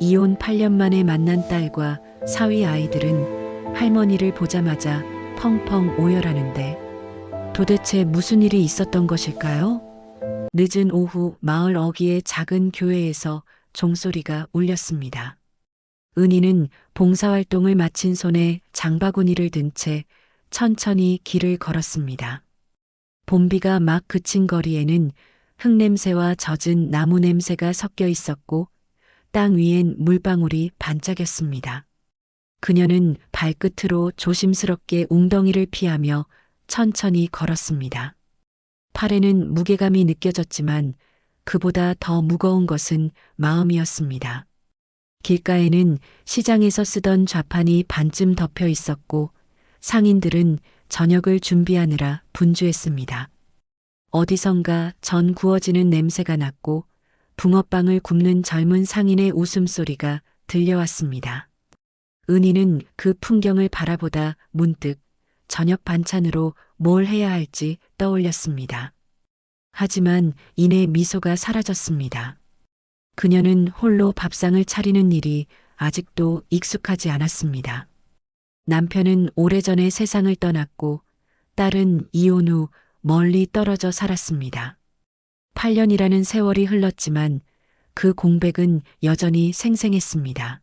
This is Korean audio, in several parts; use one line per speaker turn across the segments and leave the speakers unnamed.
이혼 8년 만에 만난 딸과 사위 아이들은 할머니를 보자마자 펑펑 오열하는데 도대체 무슨 일이 있었던 것일까요? 늦은 오후 마을 어귀의 작은 교회에서 종소리가 울렸습니다. 은희는 봉사활동을 마친 손에 장바구니를 든 채 천천히 길을 걸었습니다. 봄비가 막 그친 거리에는 흙냄새와 젖은 나무 냄새가 섞여 있었고 땅 위엔 물방울이 반짝였습니다. 그녀는 발끝으로 조심스럽게 웅덩이를 피하며 천천히 걸었습니다. 팔에는 무게감이 느껴졌지만 그보다 더 무거운 것은 마음이었습니다. 길가에는 시장에서 쓰던 좌판이 반쯤 덮여 있었고 상인들은 저녁을 준비하느라 분주했습니다. 어디선가 전 구워지는 냄새가 났고 붕어빵을 굽는 젊은 상인의 웃음소리가 들려왔습니다. 은희는 그 풍경을 바라보다 문득 저녁 반찬으로 뭘 해야 할지 떠올렸습니다. 하지만 이내 미소가 사라졌습니다. 그녀는 홀로 밥상을 차리는 일이 아직도 익숙하지 않았습니다. 남편은 오래전에 세상을 떠났고 딸은 이혼 후 멀리 떨어져 살았습니다. 8년이라는 세월이 흘렀지만 그 공백은 여전히 생생했습니다.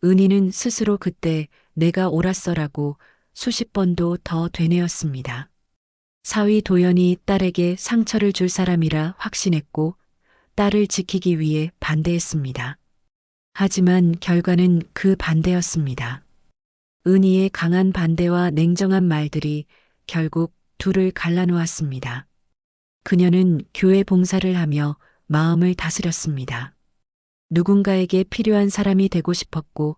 은희는 스스로 그때 내가 옳았어라고 수십 번도 더 되뇌었습니다. 사위 도연이 딸에게 상처를 줄 사람이라 확신했고 딸을 지키기 위해 반대했습니다. 하지만 결과는 그 반대였습니다. 은희의 강한 반대와 냉정한 말들이 결국 둘을 갈라놓았습니다. 그녀는 교회 봉사를 하며 마음을 다스렸습니다. 누군가에게 필요한 사람이 되고 싶었고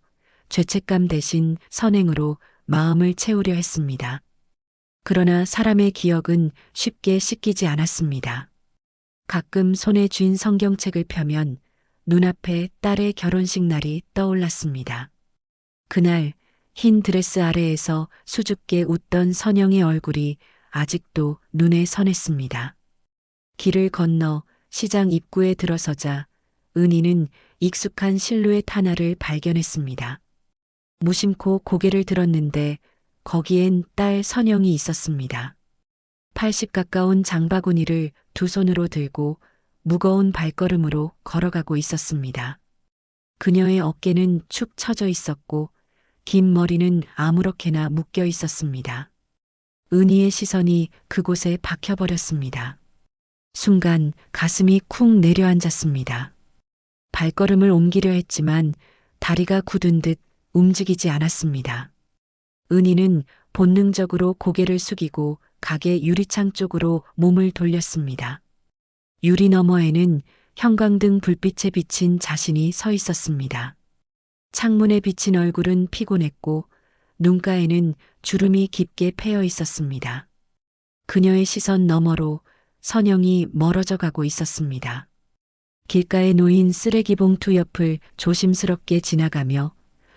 죄책감 대신 선행으로 마음을 채우려 했습니다. 그러나 사람의 기억은 쉽게 씻기지 않았습니다. 가끔 손에 쥔 성경책을 펴면 눈앞에 딸의 결혼식 날이 떠올랐습니다. 그날 흰 드레스 아래에서 수줍게 웃던 선영의 얼굴이 아직도 눈에 선했습니다. 길을 건너 시장 입구에 들어서자 은희는 익숙한 실루엣 하나를 발견했습니다. 무심코 고개를 들었는데 거기엔 딸 선영이 있었습니다. 80 가까운 장바구니를 두 손으로 들고 무거운 발걸음으로 걸어가고 있었습니다. 그녀의 어깨는 축 처져 있었고 긴 머리는 아무렇게나 묶여 있었습니다. 은희의 시선이 그곳에 박혀버렸습니다. 순간 가슴이 쿵 내려앉았습니다. 발걸음을 옮기려 했지만 다리가 굳은 듯 움직이지 않았습니다. 은희는 본능적으로 고개를 숙이고 가게 유리창 쪽으로 몸을 돌렸습니다. 유리 너머에는 형광등 불빛에 비친 자신이 서 있었습니다. 창문에 비친 얼굴은 피곤했고 눈가에는 주름이 깊게 패여 있었습니다. 그녀의 시선 너머로 선영이 멀어져 가고 있었습니다. 길가에 놓인 쓰레기 봉투 옆을 조심스럽게 지나가며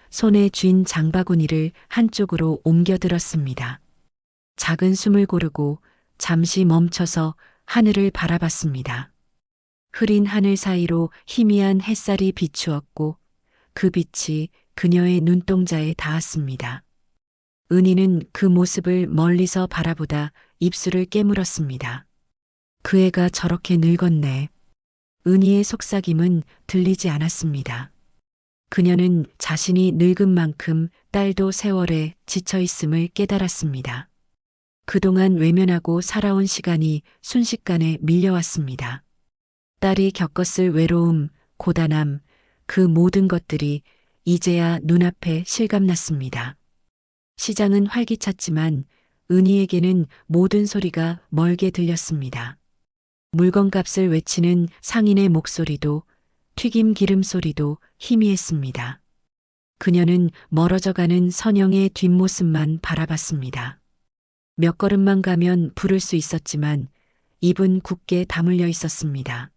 손에 쥔 장바구니를 한쪽으로 옮겨들었습니다. 작은 숨을 고르고 잠시 멈춰서 하늘을 바라봤습니다. 흐린 하늘 사이로 희미한 햇살이 비추었고 그 빛이 그녀의 눈동자에 닿았습니다. 은희는 그 모습을 멀리서 바라보다 입술을 깨물었습니다. 그 애가 저렇게 늙었네. 은희의 속삭임은 들리지 않았습니다. 그녀는 자신이 늙은 만큼 딸도 세월에 지쳐 있음을 깨달았습니다. 그동안 외면하고 살아온 시간이 순식간에 밀려왔습니다. 딸이 겪었을 외로움, 고단함, 그 모든 것들이 이제야 눈앞에 실감났습니다. 시장은 활기찼지만 은희에게는 모든 소리가 멀게 들렸습니다. 물건값을 외치는 상인의 목소리도 튀김 기름 소리도 희미했습니다. 그녀는 멀어져가는 선영의 뒷모습만 바라봤습니다. 몇 걸음만 가면 부를 수 있었지만 입은 굳게 다물려 있었습니다.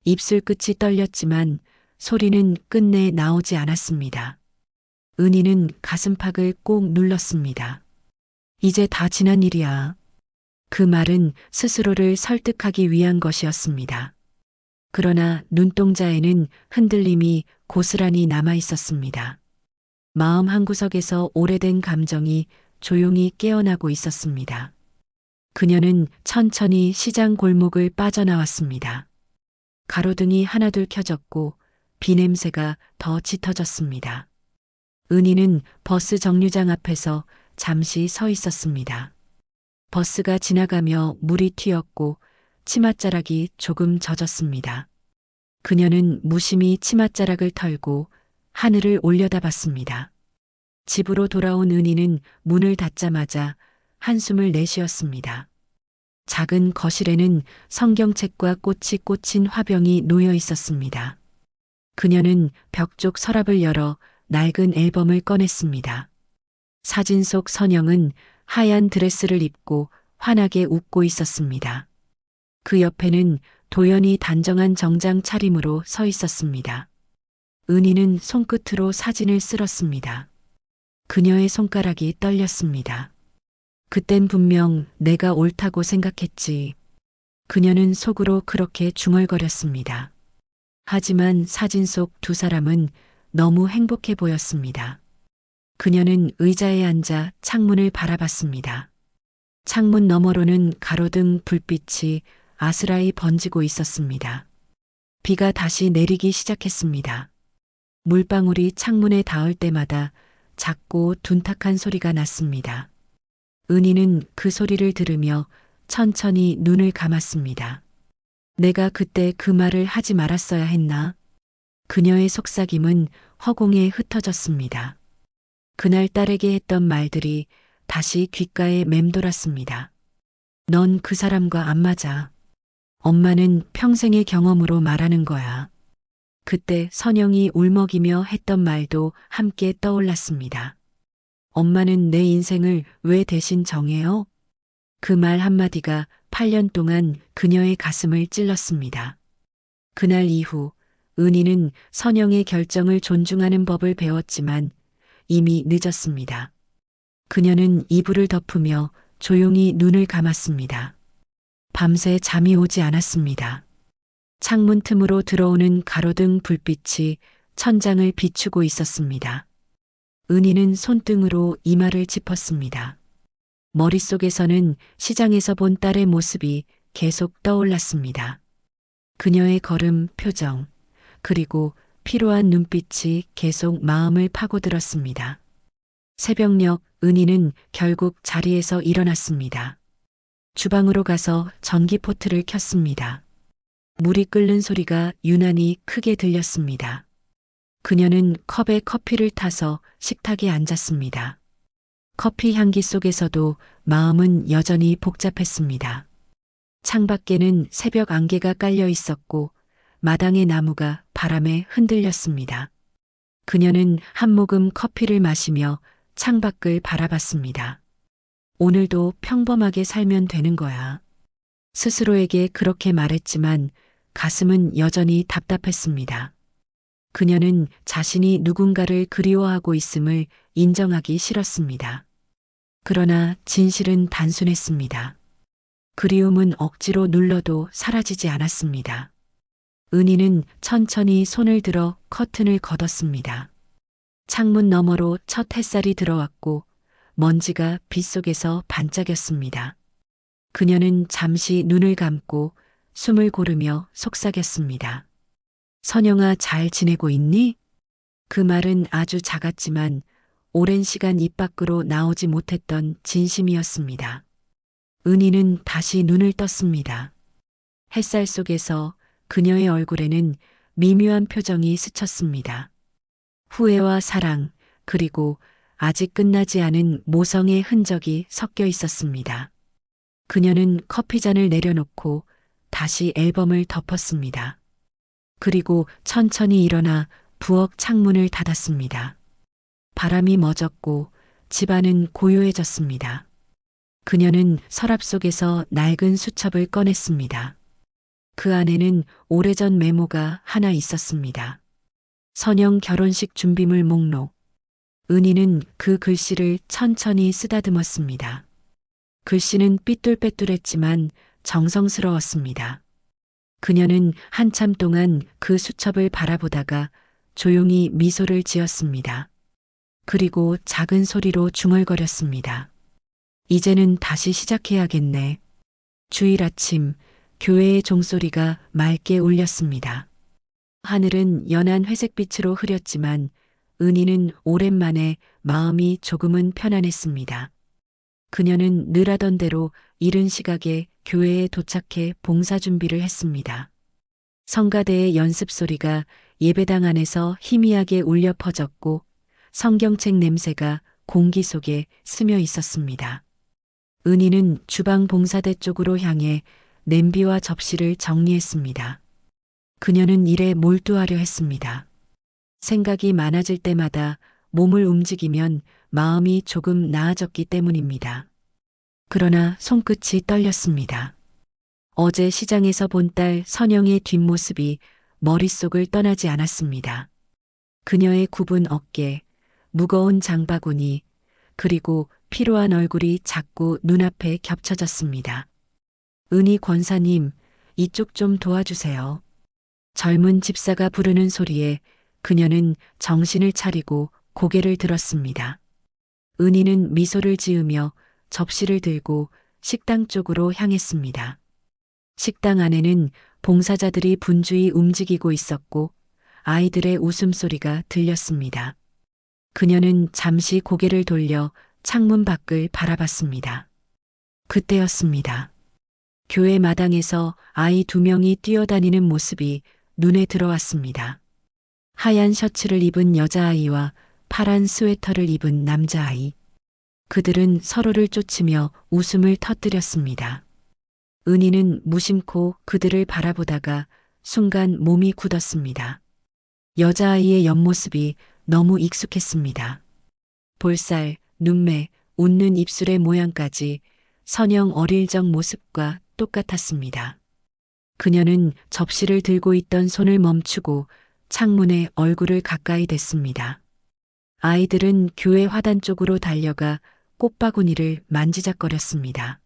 입술 끝이 떨렸지만 소리는 끝내 나오지 않았습니다. 은희는 가슴팍을 꼭 눌렀습니다. 이제 다 지난 일이야. 그 말은 스스로를 설득하기 위한 것이었습니다. 그러나 눈동자에는 흔들림이 고스란히 남아 있었습니다. 마음 한구석에서 오래된 감정이 조용히 깨어나고 있었습니다. 그녀는 천천히 시장 골목을 빠져나왔습니다. 가로등이 하나둘 켜졌고 비냄새가 더 짙어졌습니다. 은희는 버스 정류장 앞에서 잠시 서 있었습니다. 버스가 지나가며 물이 튀었고 치맛자락이 조금 젖었습니다. 그녀는 무심히 치맛자락을 털고 하늘을 올려다봤습니다. 집으로 돌아온 은희는 문을 닫자마자 한숨을 내쉬었습니다. 작은 거실에는 성경책과 꽃이 꽂힌 화병이 놓여 있었습니다. 그녀는 벽 쪽 서랍을 열어 낡은 앨범을 꺼냈습니다. 사진 속 선영은 하얀 드레스를 입고 환하게 웃고 있었습니다. 그 옆에는 도연이 단정한 정장 차림으로 서 있었습니다. 은희는 손끝으로 사진을 쓸었습니다. 그녀의 손가락이 떨렸습니다. 그땐 분명 내가 옳다고 생각했지. 그녀는 속으로 그렇게 중얼거렸습니다. 하지만 사진 속 두 사람은 너무 행복해 보였습니다. 그녀는 의자에 앉아 창문을 바라봤습니다. 창문 너머로는 가로등 불빛이 아스라이 번지고 있었습니다. 비가 다시 내리기 시작했습니다. 물방울이 창문에 닿을 때마다 작고 둔탁한 소리가 났습니다. 은희는 그 소리를 들으며 천천히 눈을 감았습니다. 내가 그때 그 말을 하지 말았어야 했나? 그녀의 속삭임은 허공에 흩어졌습니다. 그날 딸에게 했던 말들이 다시 귓가에 맴돌았습니다. 넌 그 사람과 안 맞아. 엄마는 평생의 경험으로 말하는 거야. 그때 선영이 울먹이며 했던 말도 함께 떠올랐습니다. 엄마는 내 인생을 왜 대신 정해요? 그 말 한마디가 8년 동안 그녀의 가슴을 찔렀습니다. 그날 이후 은희는 선영의 결정을 존중하는 법을 배웠지만 이미 늦었습니다. 그녀는 이불을 덮으며 조용히 눈을 감았습니다. 밤새 잠이 오지 않았습니다. 창문 틈으로 들어오는 가로등 불빛이 천장을 비추고 있었습니다. 은희는 손등으로 이마를 짚었습니다. 머릿속에서는 시장에서 본 딸의 모습이 계속 떠올랐습니다. 그녀의 걸음, 표정, 그리고 피로한 눈빛이 계속 마음을 파고들었습니다. 새벽녘 은희는 결국 자리에서 일어났습니다. 주방으로 가서 전기포트를 켰습니다. 물이 끓는 소리가 유난히 크게 들렸습니다. 그녀는 컵에 커피를 타서 식탁에 앉았습니다. 커피 향기 속에서도 마음은 여전히 복잡했습니다. 창밖에는 새벽 안개가 깔려 있었고 마당의 나무가 바람에 흔들렸습니다. 그녀는 한 모금 커피를 마시며 창밖을 바라봤습니다. 오늘도 평범하게 살면 되는 거야. 스스로에게 그렇게 말했지만 가슴은 여전히 답답했습니다. 그녀는 자신이 누군가를 그리워하고 있음을 인정하기 싫었습니다. 그러나 진실은 단순했습니다. 그리움은 억지로 눌러도 사라지지 않았습니다. 은희는 천천히 손을 들어 커튼을 걷었습니다. 창문 너머로 첫 햇살이 들어왔고 먼지가 빗속에서 반짝였습니다. 그녀는 잠시 눈을 감고 숨을 고르며 속삭였습니다. 선영아, 잘 지내고 있니? 그 말은 아주 작았지만 오랜 시간 입 밖으로 나오지 못했던 진심이었습니다. 은희는 다시 눈을 떴습니다. 햇살 속에서 그녀의 얼굴에는 미묘한 표정이 스쳤습니다. 후회와 사랑, 그리고 아직 끝나지 않은 모성의 흔적이 섞여 있었습니다. 그녀는 커피잔을 내려놓고 다시 앨범을 덮었습니다. 그리고 천천히 일어나 부엌 창문을 닫았습니다. 바람이 멎었고 집안은 고요해졌습니다. 그녀는 서랍 속에서 낡은 수첩을 꺼냈습니다. 그 안에는 오래전 메모가 하나 있었습니다. 선영 결혼식 준비물 목록. 은희는 그 글씨를 천천히 쓰다듬었습니다. 글씨는 삐뚤빼뚤했지만 정성스러웠습니다. 그녀는 한참 동안 그 수첩을 바라보다가 조용히 미소를 지었습니다. 그리고 작은 소리로 중얼거렸습니다. 이제는 다시 시작해야겠네. 주일 아침 교회의 종소리가 맑게 울렸습니다. 하늘은 연한 회색빛으로 흐렸지만 은희는 오랜만에 마음이 조금은 편안했습니다. 그녀는 늘 하던 대로 이른 시각에 교회에 도착해 봉사 준비를 했습니다. 성가대의 연습소리가 예배당 안에서 희미하게 울려 퍼졌고 성경책 냄새가 공기 속에 스며 있었습니다. 은희는 주방 봉사대 쪽으로 향해 냄비와 접시를 정리했습니다. 그녀는 일에 몰두하려 했습니다. 생각이 많아질 때마다 몸을 움직이면 마음이 조금 나아졌기 때문입니다. 그러나 손끝이 떨렸습니다. 어제 시장에서 본 딸 선영의 뒷모습이 머릿속을 떠나지 않았습니다. 그녀의 굽은 어깨, 무거운 장바구니, 그리고 피로한 얼굴이 자꾸 눈앞에 겹쳐졌습니다. 은희 권사님, 이쪽 좀 도와주세요. 젊은 집사가 부르는 소리에 그녀는 정신을 차리고 고개를 들었습니다. 은희는 미소를 지으며 접시를 들고 식당 쪽으로 향했습니다. 식당 안에는 봉사자들이 분주히 움직이고 있었고 아이들의 웃음소리가 들렸습니다. 그녀는 잠시 고개를 돌려 창문 밖을 바라봤습니다. 그때였습니다. 교회 마당에서 아이 2명이 뛰어다니는 모습이 눈에 들어왔습니다. 하얀 셔츠를 입은 여자아이와 파란 스웨터를 입은 남자아이. 그들은 서로를 쫓으며 웃음을 터뜨렸습니다. 은희는 무심코 그들을 바라보다가 순간 몸이 굳었습니다. 여자아이의 옆모습이 너무 익숙했습니다. 볼살, 눈매, 웃는 입술의 모양까지 선영 어릴 적 모습과 똑같았습니다. 그녀는 접시를 들고 있던 손을 멈추고 창문에 얼굴을 가까이 댔습니다. 아이들은 교회 화단 쪽으로 달려가 꽃바구니를 만지작거렸습니다.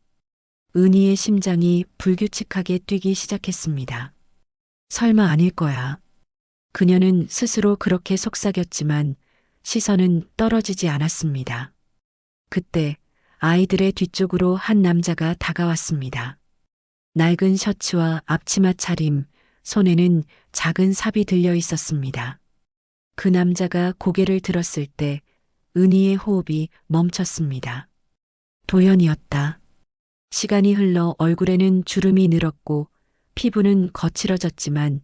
은희의 심장이 불규칙하게 뛰기 시작했습니다. 설마 아닐 거야. 그녀는 스스로 그렇게 속삭였지만 시선은 떨어지지 않았습니다. 그때 아이들의 뒤쪽으로 한 남자가 다가왔습니다. 낡은 셔츠와 앞치마 차림, 손에는 작은 삽이 들려 있었습니다. 그 남자가 고개를 들었을 때 은희의 호흡이 멈췄습니다. 도연이었다. 시간이 흘러 얼굴에는 주름이 늘었고 피부는 거칠어졌지만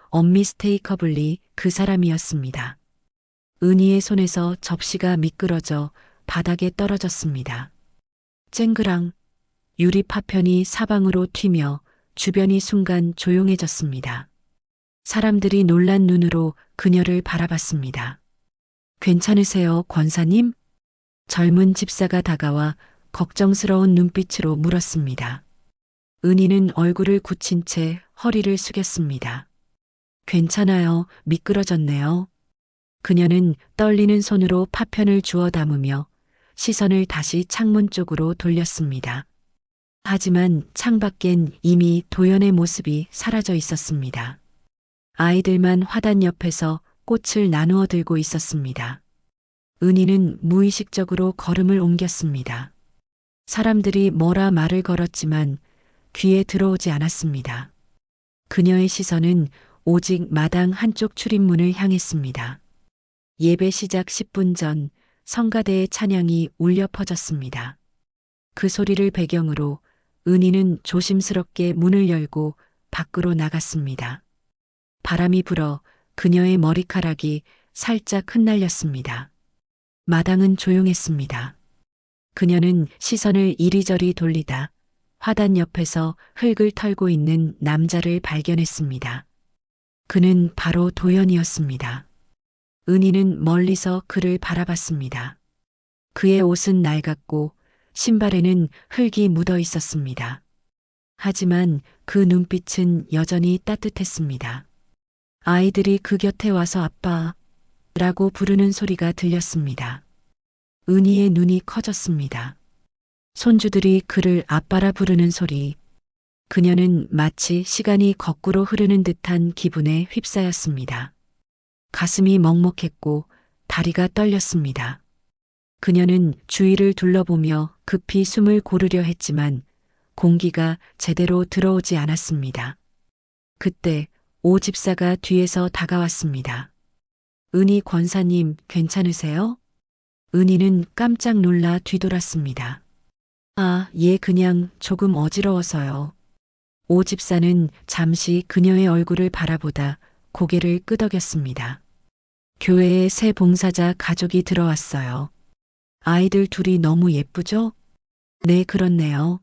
언미스테이커블리 그 사람이었습니다. 은희의 손에서 접시가 미끄러져 바닥에 떨어졌습니다. 쨍그랑 유리 파편이 사방으로 튀며 주변이 순간 조용해졌습니다. 사람들이 놀란 눈으로 그녀를 바라봤습니다. 괜찮으세요, 권사님? 젊은 집사가 다가와 걱정스러운 눈빛으로 물었습니다. 은희는 얼굴을 굳힌 채 허리를 숙였습니다. 괜찮아요, 미끄러졌네요. 그녀는 떨리는 손으로 파편을 주워 담으며 시선을 다시 창문 쪽으로 돌렸습니다. 하지만 창밖엔 이미 도연의 모습이 사라져 있었습니다. 아이들만 화단 옆에서 꽃을 나누어 들고 있었습니다. 은희는 무의식적으로 걸음을 옮겼습니다. 사람들이 뭐라 말을 걸었지만 귀에 들어오지 않았습니다. 그녀의 시선은 오직 마당 한쪽 출입문을 향했습니다. 예배 시작 10분 전 성가대의 찬양이 울려 퍼졌습니다. 그 소리를 배경으로 은희는 조심스럽게 문을 열고 밖으로 나갔습니다. 바람이 불어 그녀의 머리카락이 살짝 흩날렸습니다. 마당은 조용했습니다. 그녀는 시선을 이리저리 돌리다 화단 옆에서 흙을 털고 있는 남자를 발견했습니다. 그는 바로 도연이었습니다. 은희는 멀리서 그를 바라봤습니다. 그의 옷은 낡았고 신발에는 흙이 묻어 있었습니다. 하지만 그 눈빛은 여전히 따뜻했습니다. 아이들이 그 곁에 와서 아빠라고 부르는 소리가 들렸습니다. 은희의 눈이 커졌습니다. 손주들이 그를 아빠라 부르는 소리. 그녀는 마치 시간이 거꾸로 흐르는 듯한 기분에 휩싸였습니다. 가슴이 먹먹했고 다리가 떨렸습니다. 그녀는 주위를 둘러보며 급히 숨을 고르려 했지만 공기가 제대로 들어오지 않았습니다. 그때 오 집사가 뒤에서 다가왔습니다. 은희 권사님 괜찮으세요? 은희는 깜짝 놀라 뒤돌았습니다. 아, 예, 그냥 조금 어지러워서요. 오 집사는 잠시 그녀의 얼굴을 바라보다 고개를 끄덕였습니다. 교회에 새 봉사자 가족이 들어왔어요. 아이들 둘이 너무 예쁘죠? 네, 그렇네요.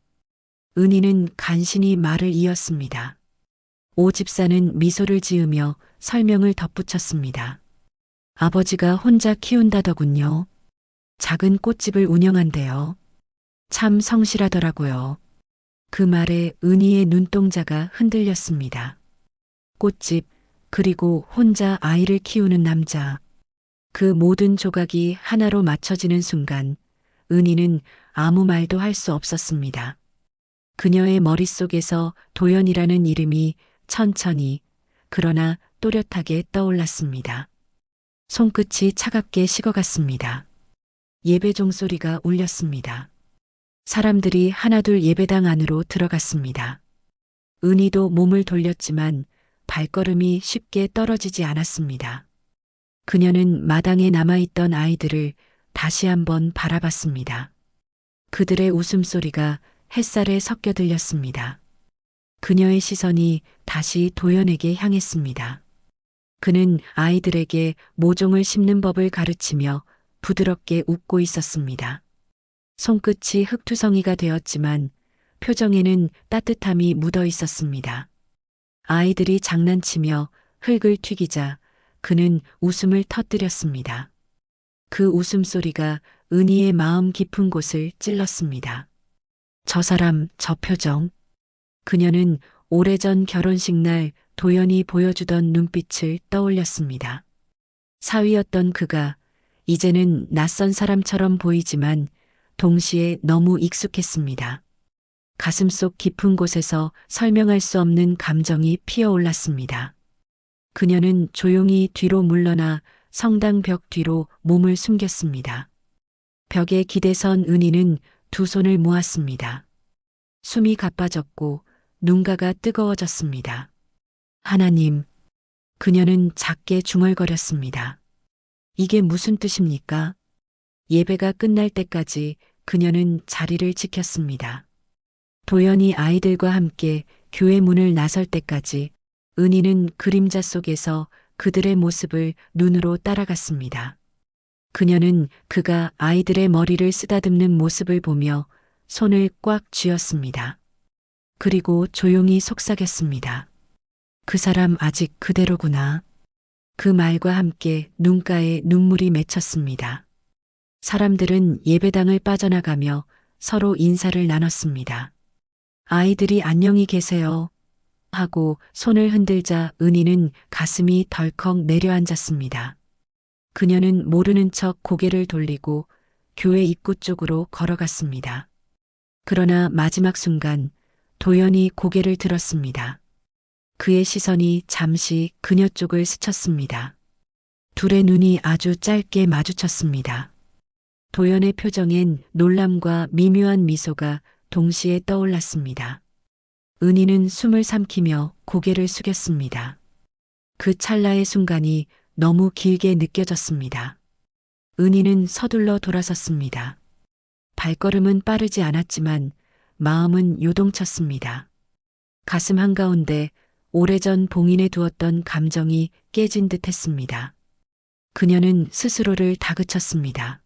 은희는 간신히 말을 이었습니다. 오 집사는 미소를 지으며 설명을 덧붙였습니다. 아버지가 혼자 키운다더군요. 작은 꽃집을 운영한대요. 참 성실하더라고요. 그 말에 은희의 눈동자가 흔들렸습니다. 꽃집, 그리고 혼자 아이를 키우는 남자. 그 모든 조각이 하나로 맞춰지는 순간 은희는 아무 말도 할 수 없었습니다. 그녀의 머릿속에서 도연이라는 이름이 천천히 그러나 또렷하게 떠올랐습니다. 손끝이 차갑게 식어갔습니다. 예배 종소리가 울렸습니다. 사람들이 하나둘 예배당 안으로 들어갔습니다. 은희도 몸을 돌렸지만 발걸음이 쉽게 떨어지지 않았습니다. 그녀는 마당에 남아있던 아이들을 다시 한번 바라봤습니다. 그들의 웃음소리가 햇살에 섞여 들렸습니다. 그녀의 시선이 다시 도연에게 향했습니다. 그는 아이들에게 모종을 심는 법을 가르치며 부드럽게 웃고 있었습니다. 손끝이 흙투성이가 되었지만 표정에는 따뜻함이 묻어 있었습니다. 아이들이 장난치며 흙을 튀기자 그는 웃음을 터뜨렸습니다. 그 웃음소리가 은희의 마음 깊은 곳을 찔렀습니다. 저 사람, 저 표정. 그녀는 오래전 결혼식 날 도연이 보여주던 눈빛을 떠올렸습니다. 사위였던 그가 이제는 낯선 사람처럼 보이지만 동시에 너무 익숙했습니다. 가슴속 깊은 곳에서 설명할 수 없는 감정이 피어올랐습니다. 그녀는 조용히 뒤로 물러나 성당 벽 뒤로 몸을 숨겼습니다. 벽에 기대선 은희는 두 손을 모았습니다. 숨이 가빠졌고 눈가가 뜨거워졌습니다. 하나님, 그녀는 작게 중얼거렸습니다. 이게 무슨 뜻입니까? 예배가 끝날 때까지 그녀는 자리를 지켰습니다. 도연이 아이들과 함께 교회 문을 나설 때까지 은희는 그림자 속에서 그들의 모습을 눈으로 따라갔습니다. 그녀는 그가 아이들의 머리를 쓰다듬는 모습을 보며 손을 꽉 쥐었습니다. 그리고 조용히 속삭였습니다. 그 사람 아직 그대로구나. 그 말과 함께 눈가에 눈물이 맺혔습니다. 사람들은 예배당을 빠져나가며 서로 인사를 나눴습니다. 아이들이 안녕히 계세요. 하고 손을 흔들자 은희는 가슴이 덜컥 내려앉았습니다. 그녀는 모르는 척 고개를 돌리고 교회 입구 쪽으로 걸어갔습니다. 그러나 마지막 순간 도연이 고개를 들었습니다. 그의 시선이 잠시 그녀 쪽을 스쳤습니다. 둘의 눈이 아주 짧게 마주쳤습니다. 도연의 표정엔 놀람과 미묘한 미소가 동시에 떠올랐습니다. 은희는 숨을 삼키며 고개를 숙였습니다. 그 찰나의 순간이 너무 길게 느껴졌습니다. 은희는 서둘러 돌아섰습니다. 발걸음은 빠르지 않았지만 마음은 요동쳤습니다. 가슴 한가운데 오래전 봉인해 두었던 감정이 깨진 듯 했습니다. 그녀는 스스로를 다그쳤습니다.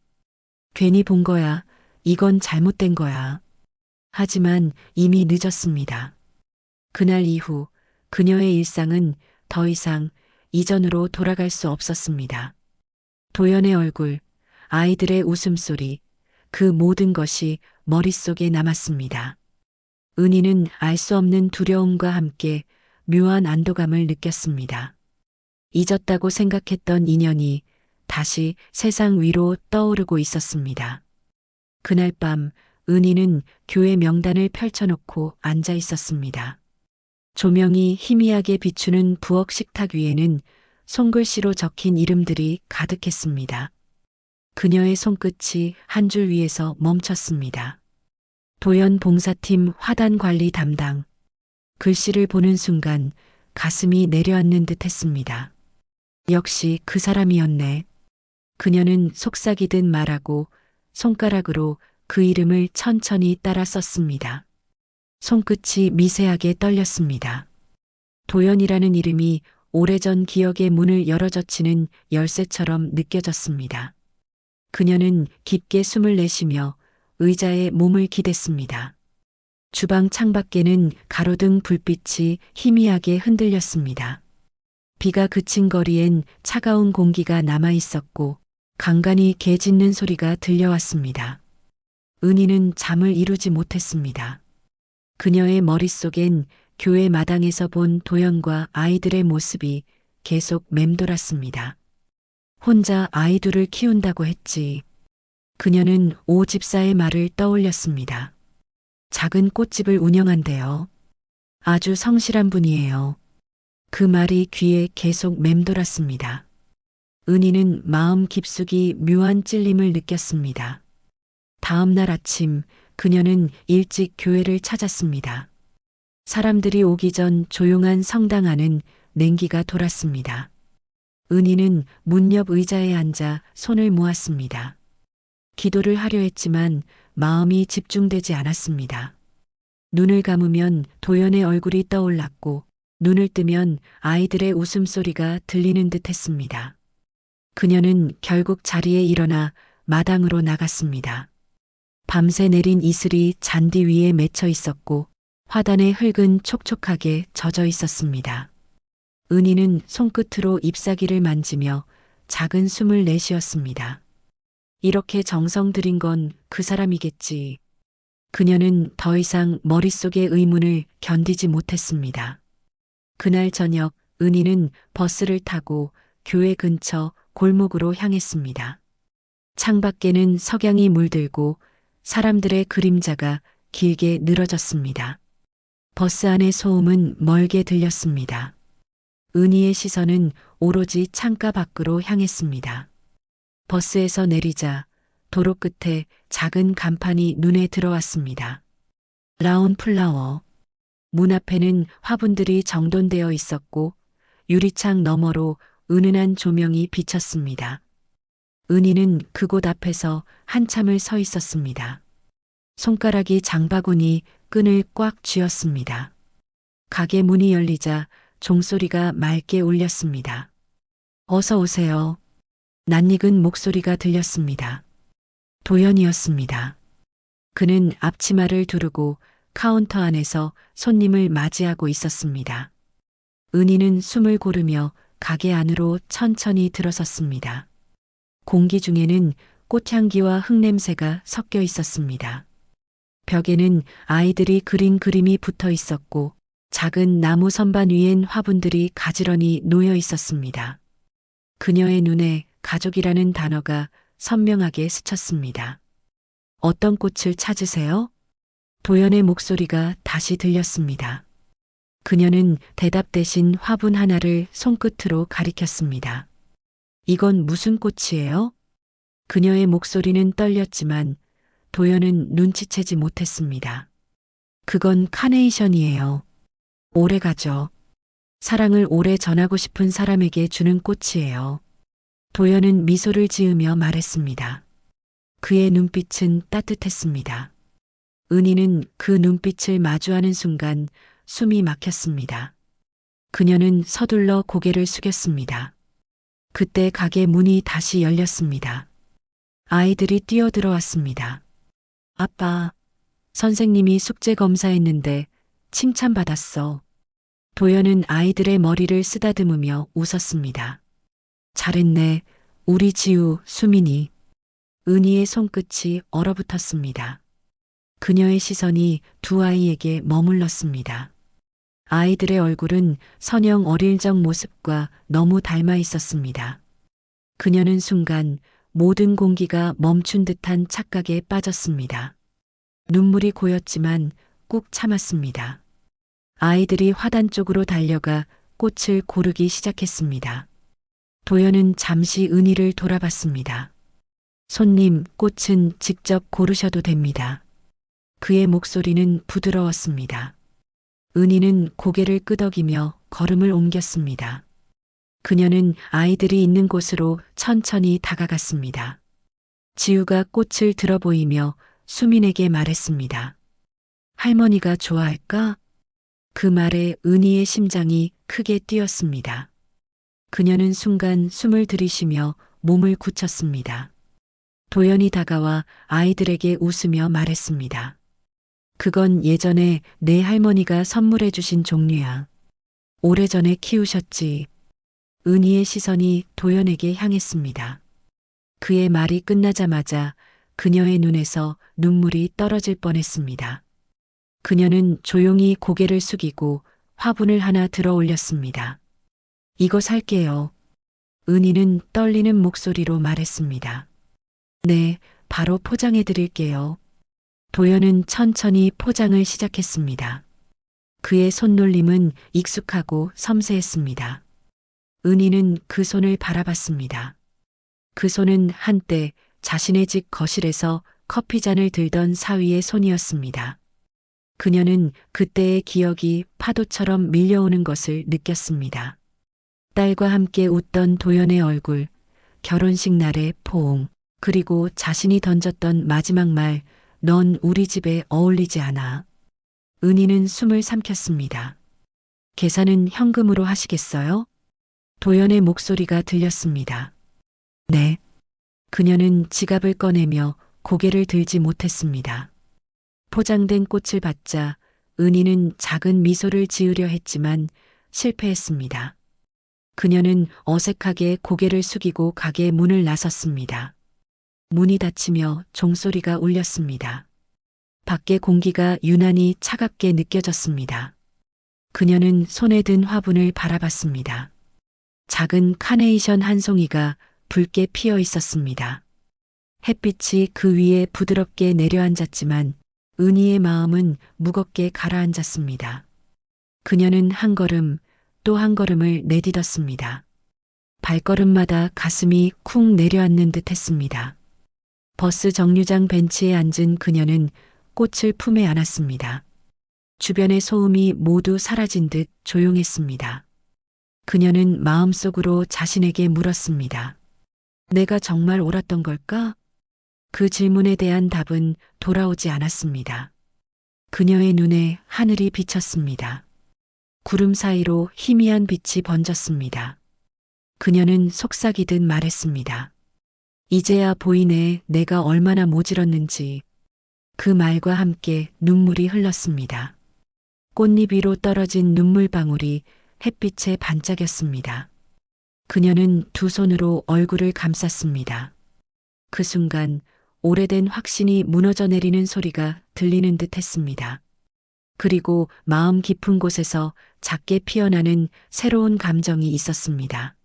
괜히 본 거야. 이건 잘못된 거야. 하지만 이미 늦었습니다. 그날 이후 그녀의 일상은 더 이상 이전으로 돌아갈 수 없었습니다. 도연의 얼굴, 아이들의 웃음소리, 그 모든 것이 머릿속에 남았습니다. 은희는 알 수 없는 두려움과 함께 묘한 안도감을 느꼈습니다. 잊었다고 생각했던 인연이 다시 세상 위로 떠오르고 있었습니다. 그날 밤 은희는 교회 명단을 펼쳐놓고 앉아 있었습니다. 조명이 희미하게 비추는 부엌 식탁 위에는 손글씨로 적힌 이름들이 가득했습니다. 그녀의 손끝이 한 줄 위에서 멈췄습니다. 도연 봉사팀 화단 관리 담당. 글씨를 보는 순간 가슴이 내려앉는 듯 했습니다. 역시 그 사람이었네. 그녀는 속삭이듯 말하고 손가락으로 그 이름을 천천히 따라 썼습니다. 손끝이 미세하게 떨렸습니다. 도연이라는 이름이 오래전 기억의 문을 열어젖히는 열쇠처럼 느껴졌습니다. 그녀는 깊게 숨을 내쉬며 의자에 몸을 기댔습니다. 주방 창밖에는 가로등 불빛이 희미하게 흔들렸습니다. 비가 그친 거리엔 차가운 공기가 남아 있었고 간간이 개 짖는 소리가 들려왔습니다. 은희는 잠을 이루지 못했습니다. 그녀의 머릿속엔 교회 마당에서 본 도연과 아이들의 모습이 계속 맴돌았습니다. 혼자 아이 둘을 키운다고 했지. 그녀는 오 집사의 말을 떠올렸습니다. 작은 꽃집을 운영한대요. 아주 성실한 분이에요. 그 말이 귀에 계속 맴돌았습니다. 은희는 마음 깊숙이 묘한 찔림을 느꼈습니다. 다음 날 아침 그녀는 일찍 교회를 찾았습니다. 사람들이 오기 전 조용한 성당 안은 냉기가 돌았습니다. 은희는 문 옆 의자에 앉아 손을 모았습니다. 기도를 하려 했지만 마음이 집중되지 않았습니다. 눈을 감으면 도연의 얼굴이 떠올랐고 눈을 뜨면 아이들의 웃음소리가 들리는 듯 했습니다. 그녀는 결국 자리에 일어나 마당으로 나갔습니다. 밤새 내린 이슬이 잔디 위에 맺혀 있었고 화단의 흙은 촉촉하게 젖어 있었습니다. 은희는 손끝으로 잎사귀를 만지며 작은 숨을 내쉬었습니다. 이렇게 정성 들인 건 그 사람이겠지. 그녀는 더 이상 머릿속의 의문을 견디지 못했습니다. 그날 저녁 은희는 버스를 타고 교회 근처 골목으로 향했습니다. 창밖에는 석양이 물들고 사람들의 그림자가 길게 늘어졌습니다. 버스 안의 소음은 멀게 들렸습니다. 은희의 시선은 오로지 창가 밖으로 향했습니다. 버스에서 내리자 도로 끝에 작은 간판이 눈에 들어왔습니다. 라온 플라워. 문 앞에는 화분들이 정돈되어 있었고 유리창 너머로 은은한 조명이 비쳤습니다. 은희는 그곳 앞에서 한참을 서 있었습니다. 손가락이 장바구니 끈을 꽉 쥐었습니다. 가게 문이 열리자 종소리가 맑게 울렸습니다. 어서 오세요. 낯익은 목소리가 들렸습니다. 도연이었습니다. 그는 앞치마를 두르고 카운터 안에서 손님을 맞이하고 있었습니다. 은희는 숨을 고르며 가게 안으로 천천히 들어섰습니다. 공기 중에는 꽃향기와 흙냄새가 섞여 있었습니다. 벽에는 아이들이 그린 그림이 붙어 있었고 작은 나무 선반 위엔 화분들이 가지런히 놓여 있었습니다. 그녀의 눈에 가족이라는 단어가 선명하게 스쳤습니다. 어떤 꽃을 찾으세요? 도연의 목소리가 다시 들렸습니다. 그녀는 대답 대신 화분 하나를 손끝으로 가리켰습니다. 이건 무슨 꽃이에요? 그녀의 목소리는 떨렸지만 도연은 눈치채지 못했습니다. 그건 카네이션이에요. 오래 가죠. 사랑을 오래 전하고 싶은 사람에게 주는 꽃이에요. 도연은 미소를 지으며 말했습니다. 그의 눈빛은 따뜻했습니다. 은희는 그 눈빛을 마주하는 순간 숨이 막혔습니다. 그녀는 서둘러 고개를 숙였습니다. 그때 가게 문이 다시 열렸습니다. 아이들이 뛰어들어왔습니다. 아빠, 선생님이 숙제 검사했는데 칭찬받았어. 도연은 아이들의 머리를 쓰다듬으며 웃었습니다. 잘했네, 우리 지우, 수민이. 은희의 손끝이 얼어붙었습니다. 그녀의 시선이 두 아이에게 머물렀습니다. 아이들의 얼굴은 선영 어릴 적 모습과 너무 닮아 있었습니다. 그녀는 순간 모든 공기가 멈춘 듯한 착각에 빠졌습니다. 눈물이 고였지만 꾹 참았습니다. 아이들이 화단 쪽으로 달려가 꽃을 고르기 시작했습니다. 도연은 잠시 은희를 돌아봤습니다. 손님, 꽃은 직접 고르셔도 됩니다. 그의 목소리는 부드러웠습니다. 은희는 고개를 끄덕이며 걸음을 옮겼습니다. 그녀는 아이들이 있는 곳으로 천천히 다가갔습니다. 지우가 꽃을 들어보이며 수민에게 말했습니다. 할머니가 좋아할까? 그 말에 은희의 심장이 크게 뛰었습니다. 그녀는 순간 숨을 들이쉬며 몸을 굳혔습니다. 도연이 다가와 아이들에게 웃으며 말했습니다. 그건 예전에 내 할머니가 선물해 주신 종류야. 오래전에 키우셨지. 은희의 시선이 도연에게 향했습니다. 그의 말이 끝나자마자 그녀의 눈에서 눈물이 떨어질 뻔했습니다. 그녀는 조용히 고개를 숙이고 화분을 하나 들어 올렸습니다. 이거 살게요. 은희는 떨리는 목소리로 말했습니다. 네, 바로 포장해 드릴게요. 도연은 천천히 포장을 시작했습니다. 그의 손놀림은 익숙하고 섬세했습니다. 은희는 그 손을 바라봤습니다. 그 손은 한때 자신의 집 거실에서 커피잔을 들던 사위의 손이었습니다. 그녀는 그때의 기억이 파도처럼 밀려오는 것을 느꼈습니다. 딸과 함께 웃던 도연의 얼굴, 결혼식 날의 포옹, 그리고 자신이 던졌던 마지막 말, 넌 우리 집에 어울리지 않아. 은희는 숨을 삼켰습니다. 계산은 현금으로 하시겠어요? 도연의 목소리가 들렸습니다. 네. 그녀는 지갑을 꺼내며 고개를 들지 못했습니다. 포장된 꽃을 받자 은희는 작은 미소를 지으려 했지만 실패했습니다. 그녀는 어색하게 고개를 숙이고 가게 문을 나섰습니다. 문이 닫히며 종소리가 울렸습니다. 밖의 공기가 유난히 차갑게 느껴졌습니다. 그녀는 손에 든 화분을 바라봤습니다. 작은 카네이션 한 송이가 붉게 피어 있었습니다. 햇빛이 그 위에 부드럽게 내려앉았지만 은희의 마음은 무겁게 가라앉았습니다. 그녀는 한 걸음 또 한 걸음을 내딛었습니다. 발걸음마다 가슴이 쿵 내려앉는 듯 했습니다. 버스 정류장 벤치에 앉은 그녀는 꽃을 품에 안았습니다. 주변의 소음이 모두 사라진 듯 조용했습니다. 그녀는 마음속으로 자신에게 물었습니다. 내가 정말 옳았던 걸까? 그 질문에 대한 답은 돌아오지 않았습니다. 그녀의 눈에 하늘이 비쳤습니다. 구름 사이로 희미한 빛이 번졌습니다. 그녀는 속삭이듯 말했습니다. 이제야 보이네 내가 얼마나 모질었는지. 그 말과 함께 눈물이 흘렀습니다. 꽃잎 위로 떨어진 눈물방울이 햇빛에 반짝였습니다. 그녀는 두 손으로 얼굴을 감쌌습니다. 그 순간 오래된 확신이 무너져 내리는 소리가 들리는 듯 했습니다. 그리고 마음 깊은 곳에서 작게 피어나는 새로운 감정이 있었습니다.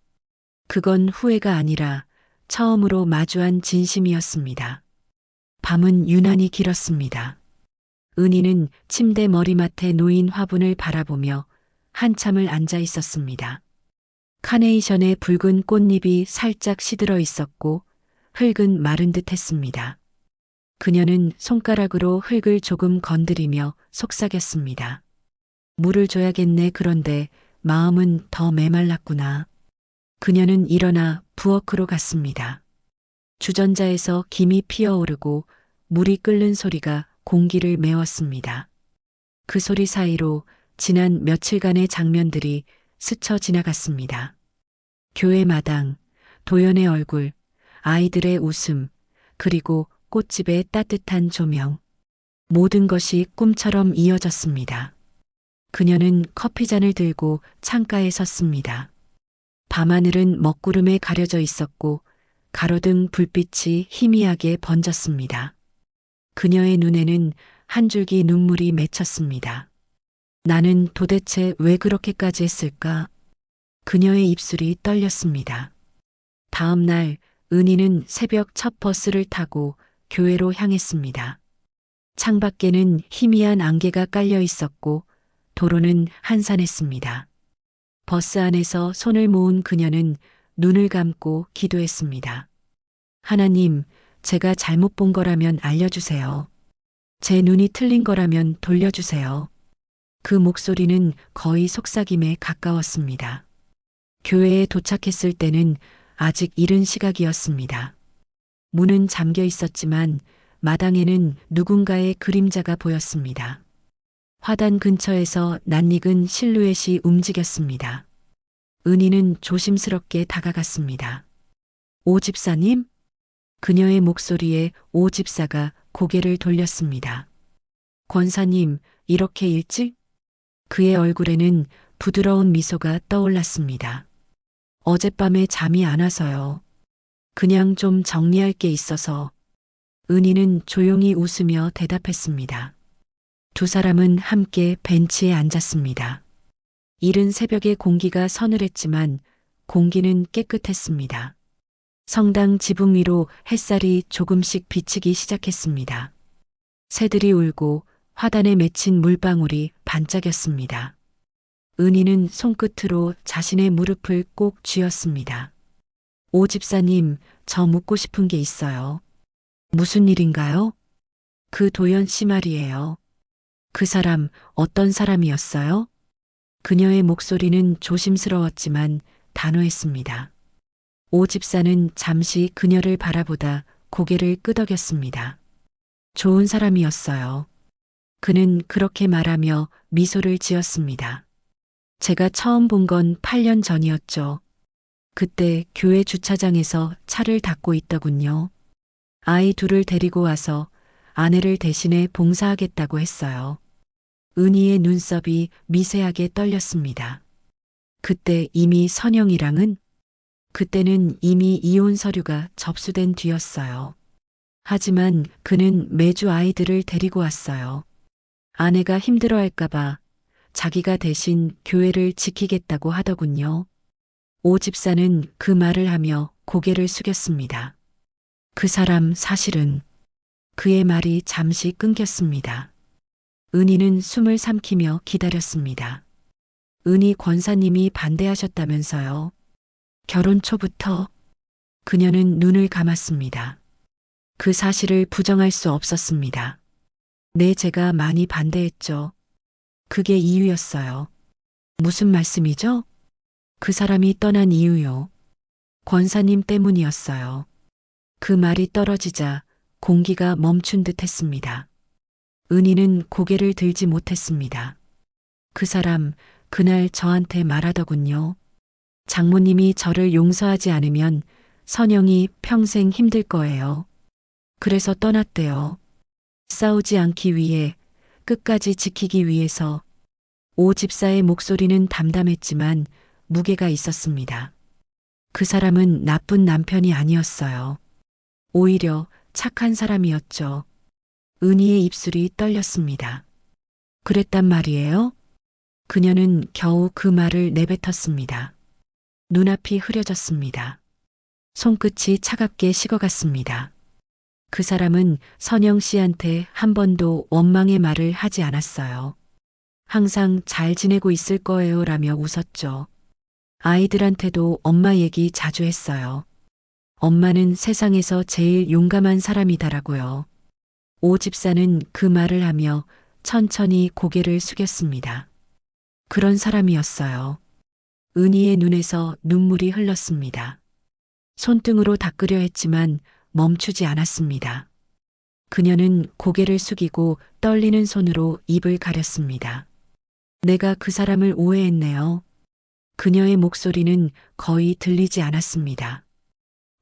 그건 후회가 아니라 처음으로 마주한 진심이었습니다. 밤은 유난히 길었습니다. 은희는 침대 머리맡에 놓인 화분을 바라보며 한참을 앉아 있었습니다. 카네이션의 붉은 꽃잎이 살짝 시들어 있었고 흙은 마른 듯 했습니다. 그녀는 손가락으로 흙을 조금 건드리며 속삭였습니다. 물을 줘야겠네. 그런데 마음은 더 메말랐구나. 그녀는 일어나 부엌으로 갔습니다. 주전자에서 김이 피어오르고 물이 끓는 소리가 공기를 메웠습니다. 그 소리 사이로 지난 며칠간의 장면들이 스쳐 지나갔습니다. 교회 마당, 도연의 얼굴, 아이들의 웃음, 그리고 꽃집의 따뜻한 조명. 모든 것이 꿈처럼 이어졌습니다. 그녀는 커피잔을 들고 창가에 섰습니다. 밤하늘은 먹구름에 가려져 있었고 가로등 불빛이 희미하게 번졌습니다. 그녀의 눈에는 한 줄기 눈물이 맺혔습니다. 나는 도대체 왜 그렇게까지 했을까? 그녀의 입술이 떨렸습니다. 다음 날 은희는 새벽 첫 버스를 타고 교회로 향했습니다. 창밖에는 희미한 안개가 깔려 있었고 도로는 한산했습니다. 버스 안에서 손을 모은 그녀는 눈을 감고 기도했습니다. 하나님, 제가 잘못 본 거라면 알려주세요. 제 눈이 틀린 거라면 돌려주세요. 그 목소리는 거의 속삭임에 가까웠습니다. 교회에 도착했을 때는 아직 이른 시각이었습니다. 문은 잠겨 있었지만 마당에는 누군가의 그림자가 보였습니다. 화단 근처에서 낯익은 실루엣이 움직였습니다. 은희는 조심스럽게 다가갔습니다. 오 집사님? 그녀의 목소리에 오 집사가 고개를 돌렸습니다. 권사님, 이렇게 일찍? 그의 얼굴에는 부드러운 미소가 떠올랐습니다. 어젯밤에 잠이 안 와서요. 그냥 좀 정리할 게 있어서. 은희는 조용히 웃으며 대답했습니다. 두 사람은 함께 벤치에 앉았습니다. 이른 새벽의 공기가 서늘했지만 공기는 깨끗했습니다. 성당 지붕 위로 햇살이 조금씩 비치기 시작했습니다. 새들이 울고 화단에 맺힌 물방울이 반짝였습니다. 은희는 손끝으로 자신의 무릎을 꼭 쥐었습니다. 오 집사님, 저 묻고 싶은 게 있어요. 무슨 일인가요? 그 도연 씨 말이에요. 그 사람 어떤 사람이었어요? 그녀의 목소리는 조심스러웠지만 단호했습니다. 오 집사는 잠시 그녀를 바라보다 고개를 끄덕였습니다. 좋은 사람이었어요. 그는 그렇게 말하며 미소를 지었습니다. 제가 처음 본 건 8년 전이었죠. 그때 교회 주차장에서 차를 닦고 있더군요. 아이 둘을 데리고 와서 아내를 대신해 봉사하겠다고 했어요. 은희의 눈썹이 미세하게 떨렸습니다. 그때 이미 선영이랑은? 그때는 이미 이혼 서류가 접수된 뒤였어요. 하지만 그는 매주 아이들을 데리고 왔어요. 아내가 힘들어할까봐 자기가 대신 교회를 지키겠다고 하더군요. 오 집사는 그 말을 하며 고개를 숙였습니다. 그 사람 사실은. 그의 말이 잠시 끊겼습니다. 은희는 숨을 삼키며 기다렸습니다. 은희 권사님이 반대하셨다면서요. 결혼 초부터. 그녀는 눈을 감았습니다. 그 사실을 부정할 수 없었습니다. 네, 제가 많이 반대했죠. 그게 이유였어요. 무슨 말씀이죠? 그 사람이 떠난 이유요. 권사님 때문이었어요. 그 말이 떨어지자 공기가 멈춘 듯 했습니다. 은희는 고개를 들지 못했습니다. 그 사람, 그날 저한테 말하더군요. 장모님이 저를 용서하지 않으면 선영이 평생 힘들 거예요. 그래서 떠났대요. 싸우지 않기 위해, 끝까지 지키기 위해서. 오 집사의 목소리는 담담했지만 무게가 있었습니다. 그 사람은 나쁜 남편이 아니었어요. 오히려 착한 사람이었죠. 은희의 입술이 떨렸습니다. 그랬단 말이에요? 그녀는 겨우 그 말을 내뱉었습니다. 눈앞이 흐려졌습니다. 손끝이 차갑게 식어갔습니다. 그 사람은 선영 씨한테 한 번도 원망의 말을 하지 않았어요. 항상 잘 지내고 있을 거예요 라며 웃었죠. 아이들한테도 엄마 얘기 자주 했어요. 엄마는 세상에서 제일 용감한 사람이다라고요. 오 집사는 그 말을 하며 천천히 고개를 숙였습니다. 그런 사람이었어요. 은희의 눈에서 눈물이 흘렀습니다. 손등으로 닦으려 했지만 멈추지 않았습니다. 그녀는 고개를 숙이고 떨리는 손으로 입을 가렸습니다. 내가 그 사람을 오해했네요. 그녀의 목소리는 거의 들리지 않았습니다.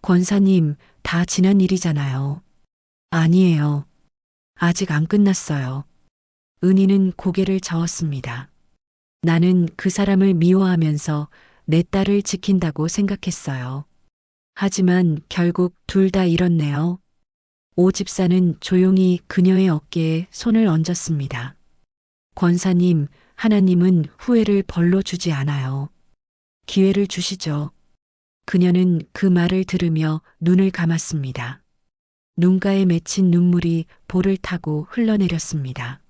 권사님, 다 지난 일이잖아요. 아니에요. 아직 안 끝났어요. 은희는 고개를 저었습니다. 나는 그 사람을 미워하면서 내 딸을 지킨다고 생각했어요. 하지만 결국 둘 다 잃었네요. 오 집사는 조용히 그녀의 어깨에 손을 얹었습니다. 권사님, 하나님은 후회를 벌로 주지 않아요. 기회를 주시죠. 그녀는 그 말을 들으며 눈을 감았습니다. 눈가에 맺힌 눈물이 볼을 타고 흘러내렸습니다.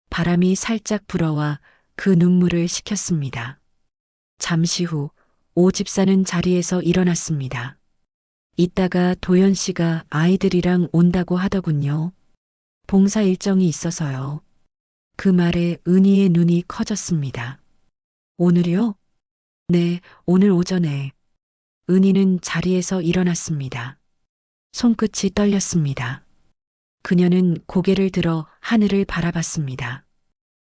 바람이 살짝 불어와 그 눈물을 식혔습니다. 잠시 후 오 집사는 자리에서 일어났습니다. 이따가 도연 씨가 아이들이랑 온다고 하더군요. 봉사 일정이 있어서요. 그 말에 은희의 눈이 커졌습니다. 오늘이요? 네, 오늘 오전에. 은희는 자리에서 일어났습니다. 손끝이 떨렸습니다. 그녀는 고개를 들어 하늘을 바라봤습니다.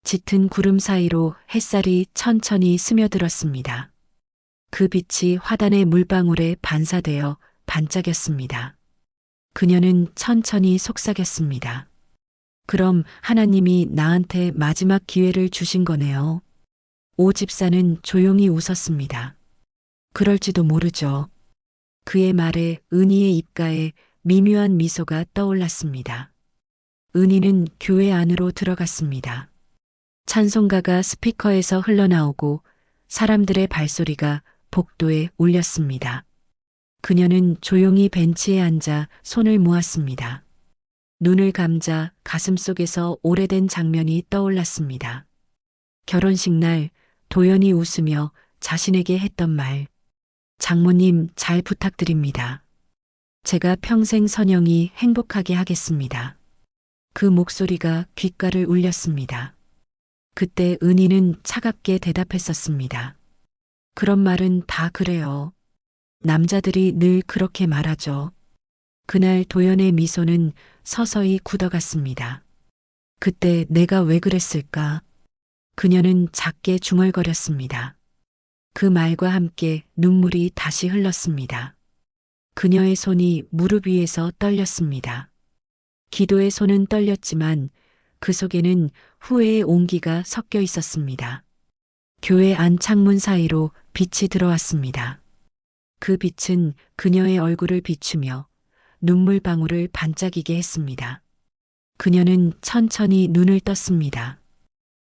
짙은 구름 사이로 햇살이 천천히 스며들었습니다. 그 빛이 화단의 물방울에 반사되어 반짝였습니다. 그녀는 천천히 속삭였습니다. 그럼 하나님이 나한테 마지막 기회를 주신 거네요. 오 집사는 조용히 웃었습니다. 그럴지도 모르죠. 그의 말에 은희의 입가에 미묘한 미소가 떠올랐습니다. 은희는 교회 안으로 들어갔습니다. 찬송가가 스피커에서 흘러나오고 사람들의 발소리가 복도에 울렸습니다. 그녀는 조용히 벤치에 앉아 손을 모았습니다. 눈을 감자 가슴속에서 오래된 장면이 떠올랐습니다. 결혼식 날 도연이 웃으며 자신에게 했던 말. 장모님 잘 부탁드립니다. 제가 평생 선영이 행복하게 하겠습니다. 그 목소리가 귓가를 울렸습니다. 그때 은희는 차갑게 대답했었습니다. 그런 말은 다 그래요. 남자들이 늘 그렇게 말하죠. 그날 도연의 미소는 서서히 굳어갔습니다. 그때 내가 왜 그랬을까? 그녀는 작게 중얼거렸습니다. 그 말과 함께 눈물이 다시 흘렀습니다. 그녀의 손이 무릎 위에서 떨렸습니다. 기도의 손은 떨렸지만 그 속에는 후회의 온기가 섞여 있었습니다. 교회 안 창문 사이로 빛이 들어왔습니다. 그 빛은 그녀의 얼굴을 비추며 눈물방울을 반짝이게 했습니다. 그녀는 천천히 눈을 떴습니다.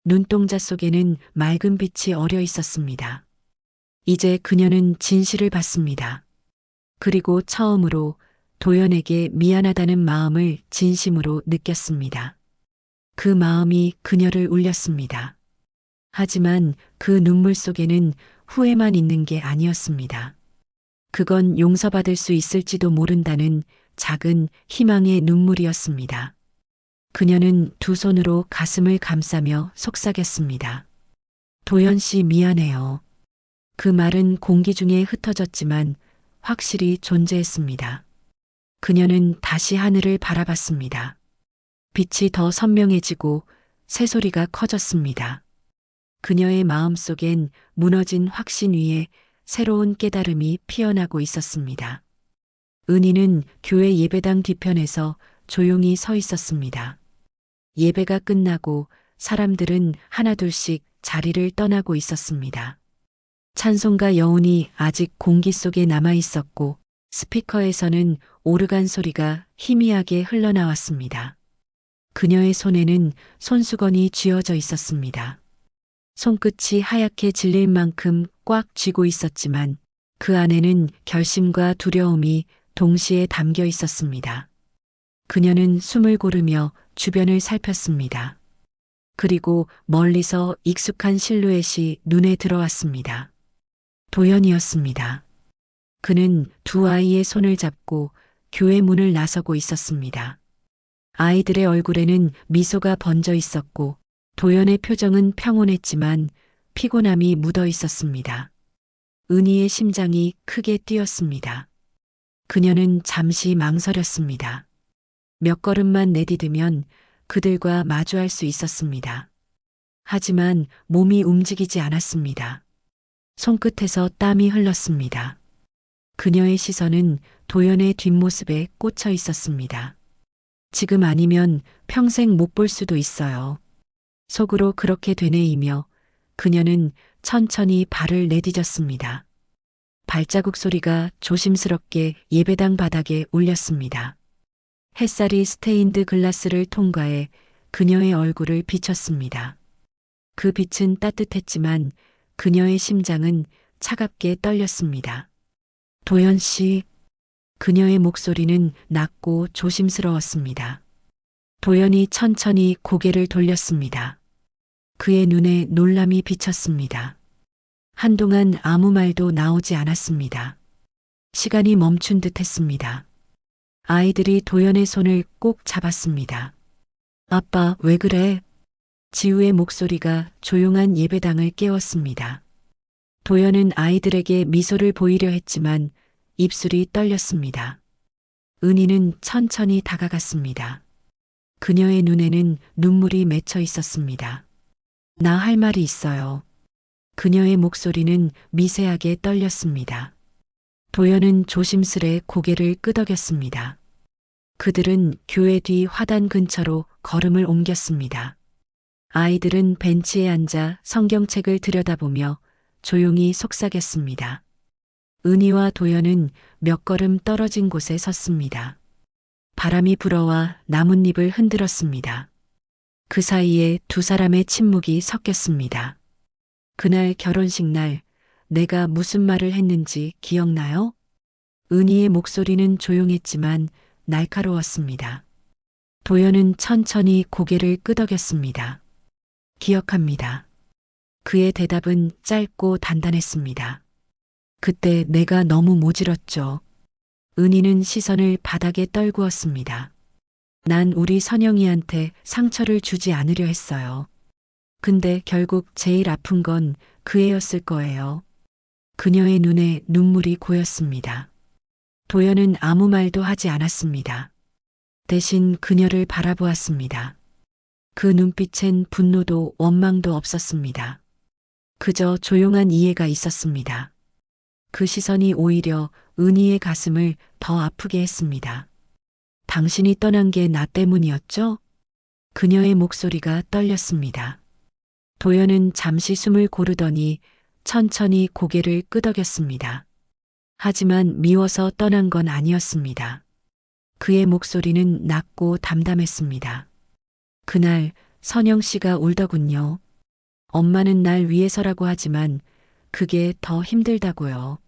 눈동자 속에는 맑은 빛이 어려 있었습니다. 이제 그녀는 진실을 받습니다. 그리고 처음으로 도연에게 미안하다는 마음을 진심으로 느꼈습니다. 그 마음이 그녀를 울렸습니다. 하지만 그 눈물 속에는 후회만 있는 게 아니었습니다. 그건 용서받을 수 있을지도 모른다는 작은 희망의 눈물이었습니다. 그녀는 두 손으로 가슴을 감싸며 속삭였습니다. 도연 씨 미안해요. 그 말은 공기 중에 흩어졌지만 확실히 존재했습니다. 그녀는 다시 하늘을 바라봤습니다. 빛이 더 선명해지고 새소리가 커졌습니다. 그녀의 마음속엔 무너진 확신 위에 새로운 깨달음이 피어나고 있었습니다. 은희는 교회 예배당 뒤편에서 조용히 서 있었습니다. 예배가 끝나고 사람들은 하나둘씩 자리를 떠나고 있었습니다. 찬송가 여운이 아직 공기 속에 남아 있었고 스피커에서는 오르간 소리가 희미하게 흘러나왔습니다. 그녀의 손에는 손수건이 쥐어져 있었습니다. 손끝이 하얗게 질릴 만큼 꽉 쥐고 있었지만 그 안에는 결심과 두려움이 동시에 담겨 있었습니다. 그녀는 숨을 고르며 주변을 살폈습니다. 그리고 멀리서 익숙한 실루엣이 눈에 들어왔습니다. 도연이었습니다. 그는 두 아이의 손을 잡고 교회 문을 나서고 있었습니다. 아이들의 얼굴에는 미소가 번져 있었고 도연의 표정은 평온했지만 피곤함이 묻어 있었습니다. 은희의 심장이 크게 뛰었습니다. 그녀는 잠시 망설였습니다. 몇 걸음만 내디디면 그들과 마주할 수 있었습니다. 하지만 몸이 움직이지 않았습니다. 손끝에서 땀이 흘렀습니다. 그녀의 시선은 도연의 뒷모습에 꽂혀 있었습니다. 지금 아니면 평생 못 볼 수도 있어요. 속으로 그렇게 되뇌이며 그녀는 천천히 발을 내디뎠습니다. 발자국 소리가 조심스럽게 예배당 바닥에 울렸습니다. 햇살이 스테인드 글라스를 통과해 그녀의 얼굴을 비쳤습니다. 그 빛은 따뜻했지만 그녀의 심장은 차갑게 떨렸습니다. 도연 씨, 그녀의 목소리는 낮고 조심스러웠습니다. 도연이 천천히 고개를 돌렸습니다. 그의 눈에 놀람이 비쳤습니다. 한동안 아무 말도 나오지 않았습니다. 시간이 멈춘 듯 했습니다. 아이들이 도연의 손을 꼭 잡았습니다. 아빠, 왜 그래? 지우의 목소리가 조용한 예배당을 깨웠습니다. 도연은 아이들에게 미소를 보이려 했지만 입술이 떨렸습니다. 은희는 천천히 다가갔습니다. 그녀의 눈에는 눈물이 맺혀 있었습니다. 나 할 말이 있어요. 그녀의 목소리는 미세하게 떨렸습니다. 도연은 조심스레 고개를 끄덕였습니다. 그들은 교회 뒤 화단 근처로 걸음을 옮겼습니다. 아이들은 벤치에 앉아 성경책을 들여다보며 조용히 속삭였습니다. 은희와 도연은 몇 걸음 떨어진 곳에 섰습니다. 바람이 불어와 나뭇잎을 흔들었습니다. 그 사이에 두 사람의 침묵이 섞였습니다. 그날 결혼식 날 내가 무슨 말을 했는지 기억나요? 은희의 목소리는 조용했지만 날카로웠습니다. 도연은 천천히 고개를 끄덕였습니다. 기억합니다. 그의 대답은 짧고 단단했습니다. 그때 내가 너무 모질었죠. 은희는 시선을 바닥에 떨구었습니다. 난 우리 선영이한테 상처를 주지 않으려 했어요. 근데 결국 제일 아픈 건 그 애였을 거예요. 그녀의 눈에 눈물이 고였습니다. 도연은 아무 말도 하지 않았습니다. 대신 그녀를 바라보았습니다. 그 눈빛엔 분노도 원망도 없었습니다. 그저 조용한 이해가 있었습니다. 그 시선이 오히려 은희의 가슴을 더 아프게 했습니다. 당신이 떠난 게 나 때문이었죠? 그녀의 목소리가 떨렸습니다. 도연은 잠시 숨을 고르더니 천천히 고개를 끄덕였습니다. 하지만 미워서 떠난 건 아니었습니다. 그의 목소리는 낮고 담담했습니다. 그날 선영 씨가 울더군요. 엄마는 날 위해서라고 하지만 그게 더 힘들다고요.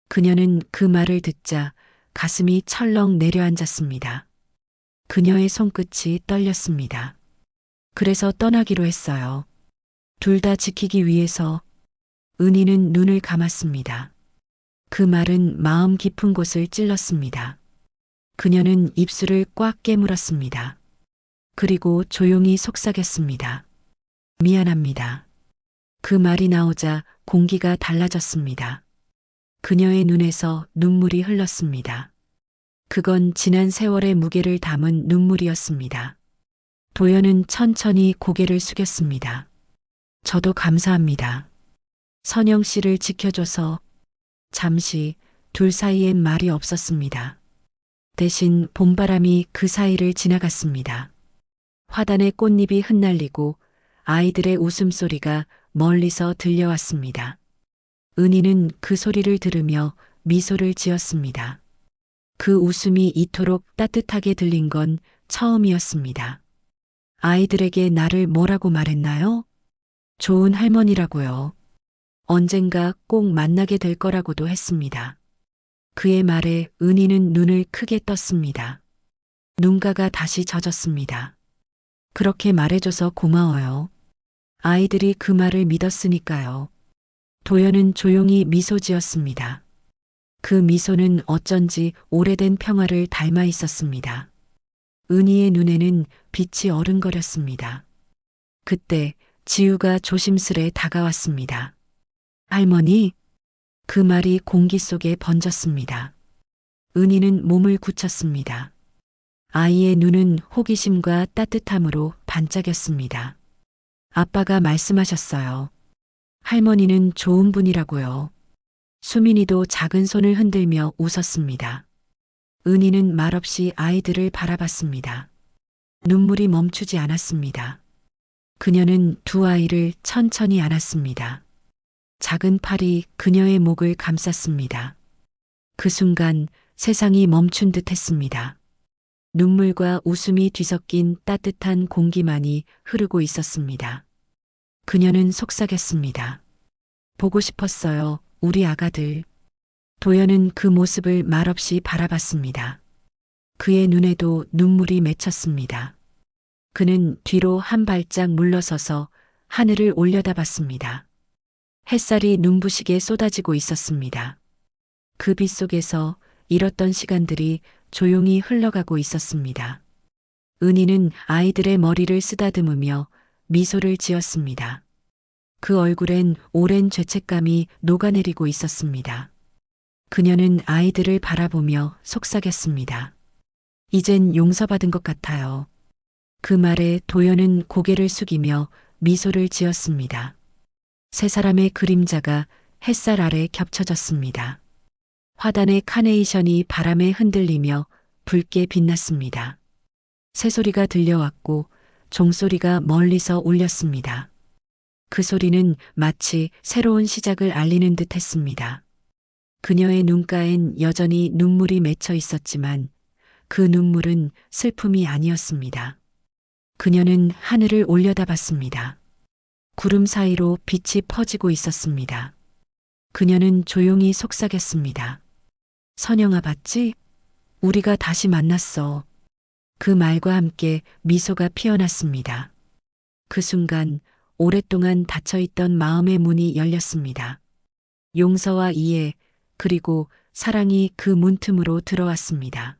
그녀는 그 말을 듣자 가슴이 철렁 내려앉았습니다. 그녀의 손끝이 떨렸습니다. 그래서 떠나기로 했어요. 둘 다 지키기 위해서. 은희는 눈을 감았습니다. 그 말은 마음 깊은 곳을 찔렀습니다. 그녀는 입술을 꽉 깨물었습니다. 그리고 조용히 속삭였습니다. 미안합니다. 그 말이 나오자 공기가 달라졌습니다. 그녀의 눈에서 눈물이 흘렀습니다. 그건 지난 세월의 무게를 담은 눈물이었습니다. 도연은 천천히 고개를 숙였습니다. 저도 감사합니다. 선영 씨를 지켜줘서. 잠시 둘 사이엔 말이 없었습니다. 대신 봄바람이 그 사이를 지나갔습니다. 화단의 꽃잎이 흩날리고 아이들의 웃음소리가 멀리서 들려왔습니다. 은희는 그 소리를 들으며 미소를 지었습니다. 그 웃음이 이토록 따뜻하게 들린 건 처음이었습니다. 아이들에게 나를 뭐라고 말했나요? 좋은 할머니라고요. 언젠가 꼭 만나게 될 거라고도 했습니다. 그의 말에 은희는 눈을 크게 떴습니다. 눈가가 다시 젖었습니다. 그렇게 말해줘서 고마워요. 아이들이 그 말을 믿었으니까요. 도연은 조용히 미소 지었습니다. 그 미소는 어쩐지 오래된 평화를 닮아 있었습니다. 은희의 눈에는 빛이 어른거렸습니다. 그때 지우가 조심스레 다가왔습니다. 할머니? 그 말이 공기 속에 번졌습니다. 은희는 몸을 굳혔습니다. 아이의 눈은 호기심과 따뜻함으로 반짝였습니다. 아빠가 말씀하셨어요. 할머니는 좋은 분이라고요. 수민이도 작은 손을 흔들며 웃었습니다. 은희는 말없이 아이들을 바라봤습니다. 눈물이 멈추지 않았습니다. 그녀는 두 아이를 천천히 안았습니다. 작은 팔이 그녀의 목을 감쌌습니다. 그 순간 세상이 멈춘 듯 했습니다. 눈물과 웃음이 뒤섞인 따뜻한 공기만이 흐르고 있었습니다. 그녀는 속삭였습니다. 보고 싶었어요, 우리 아가들. 도연은 그 모습을 말없이 바라봤습니다. 그의 눈에도 눈물이 맺혔습니다. 그는 뒤로 한 발짝 물러서서 하늘을 올려다봤습니다. 햇살이 눈부시게 쏟아지고 있었습니다. 그 빛 속에서 잃었던 시간들이 조용히 흘러가고 있었습니다. 은희는 아이들의 머리를 쓰다듬으며 미소를 지었습니다. 그 얼굴엔 오랜 죄책감이 녹아내리고 있었습니다. 그녀는 아이들을 바라보며 속삭였습니다. 이젠 용서받은 것 같아요. 그 말에 도연은 고개를 숙이며 미소를 지었습니다. 세 사람의 그림자가 햇살 아래 겹쳐졌습니다. 화단의 카네이션이 바람에 흔들리며 붉게 빛났습니다. 새소리가 들려왔고 종소리가 멀리서 울렸습니다. 그 소리는 마치 새로운 시작을 알리는 듯 했습니다. 그녀의 눈가엔 여전히 눈물이 맺혀 있었지만 그 눈물은 슬픔이 아니었습니다. 그녀는 하늘을 올려다봤습니다. 구름 사이로 빛이 퍼지고 있었습니다. 그녀는 조용히 속삭였습니다. 선영아, 봤지? 우리가 다시 만났어. 그 말과 함께 미소가 피어났습니다. 그 순간 오랫동안 닫혀있던 마음의 문이 열렸습니다. 용서와 이해, 그리고 사랑이 그 문틈으로 들어왔습니다.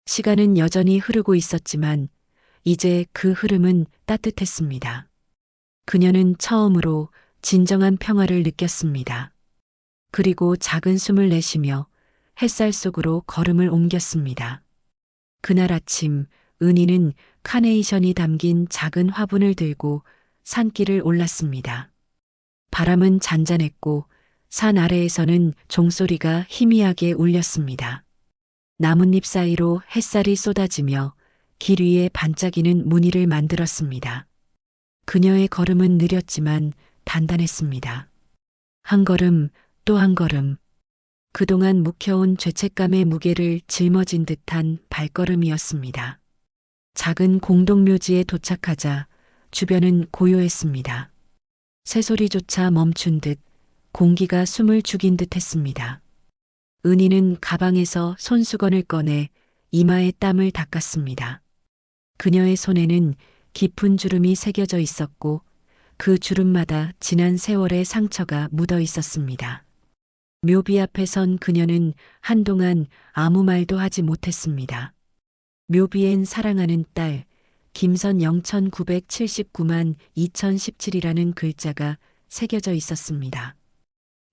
시간은 여전히 흐르고 있었지만 이제 그 흐름은 따뜻했습니다. 그녀는 처음으로 진정한 평화를 느꼈습니다. 그리고 작은 숨을 내쉬며 햇살 속으로 걸음을 옮겼습니다. 그날 아침 은희는 카네이션이 담긴 작은 화분을 들고 산길을 올랐습니다. 바람은 잔잔했고 산 아래에서는 종소리가 희미하게 울렸습니다. 나뭇잎 사이로 햇살이 쏟아지며 길 위에 반짝이는 무늬를 만들었습니다. 그녀의 걸음은 느렸지만 단단했습니다. 한 걸음 또 한 걸음. 그동안 묵혀온 죄책감의 무게를 짊어진 듯한 발걸음이었습니다. 작은 공동묘지에 도착하자 주변은 고요했습니다. 새소리조차 멈춘 듯 공기가 숨을 죽인 듯 했습니다. 은희는 가방에서 손수건을 꺼내 이마에 땀을 닦았습니다. 그녀의 손에는 깊은 주름이 새겨져 있었고 그 주름마다 지난 세월의 상처가 묻어 있었습니다. 묘비 앞에 선 그녀는 한동안 아무 말도 하지 못했습니다. 묘비엔 사랑하는 딸 김선 0979만 2017이라는 글자가 새겨져 있었습니다.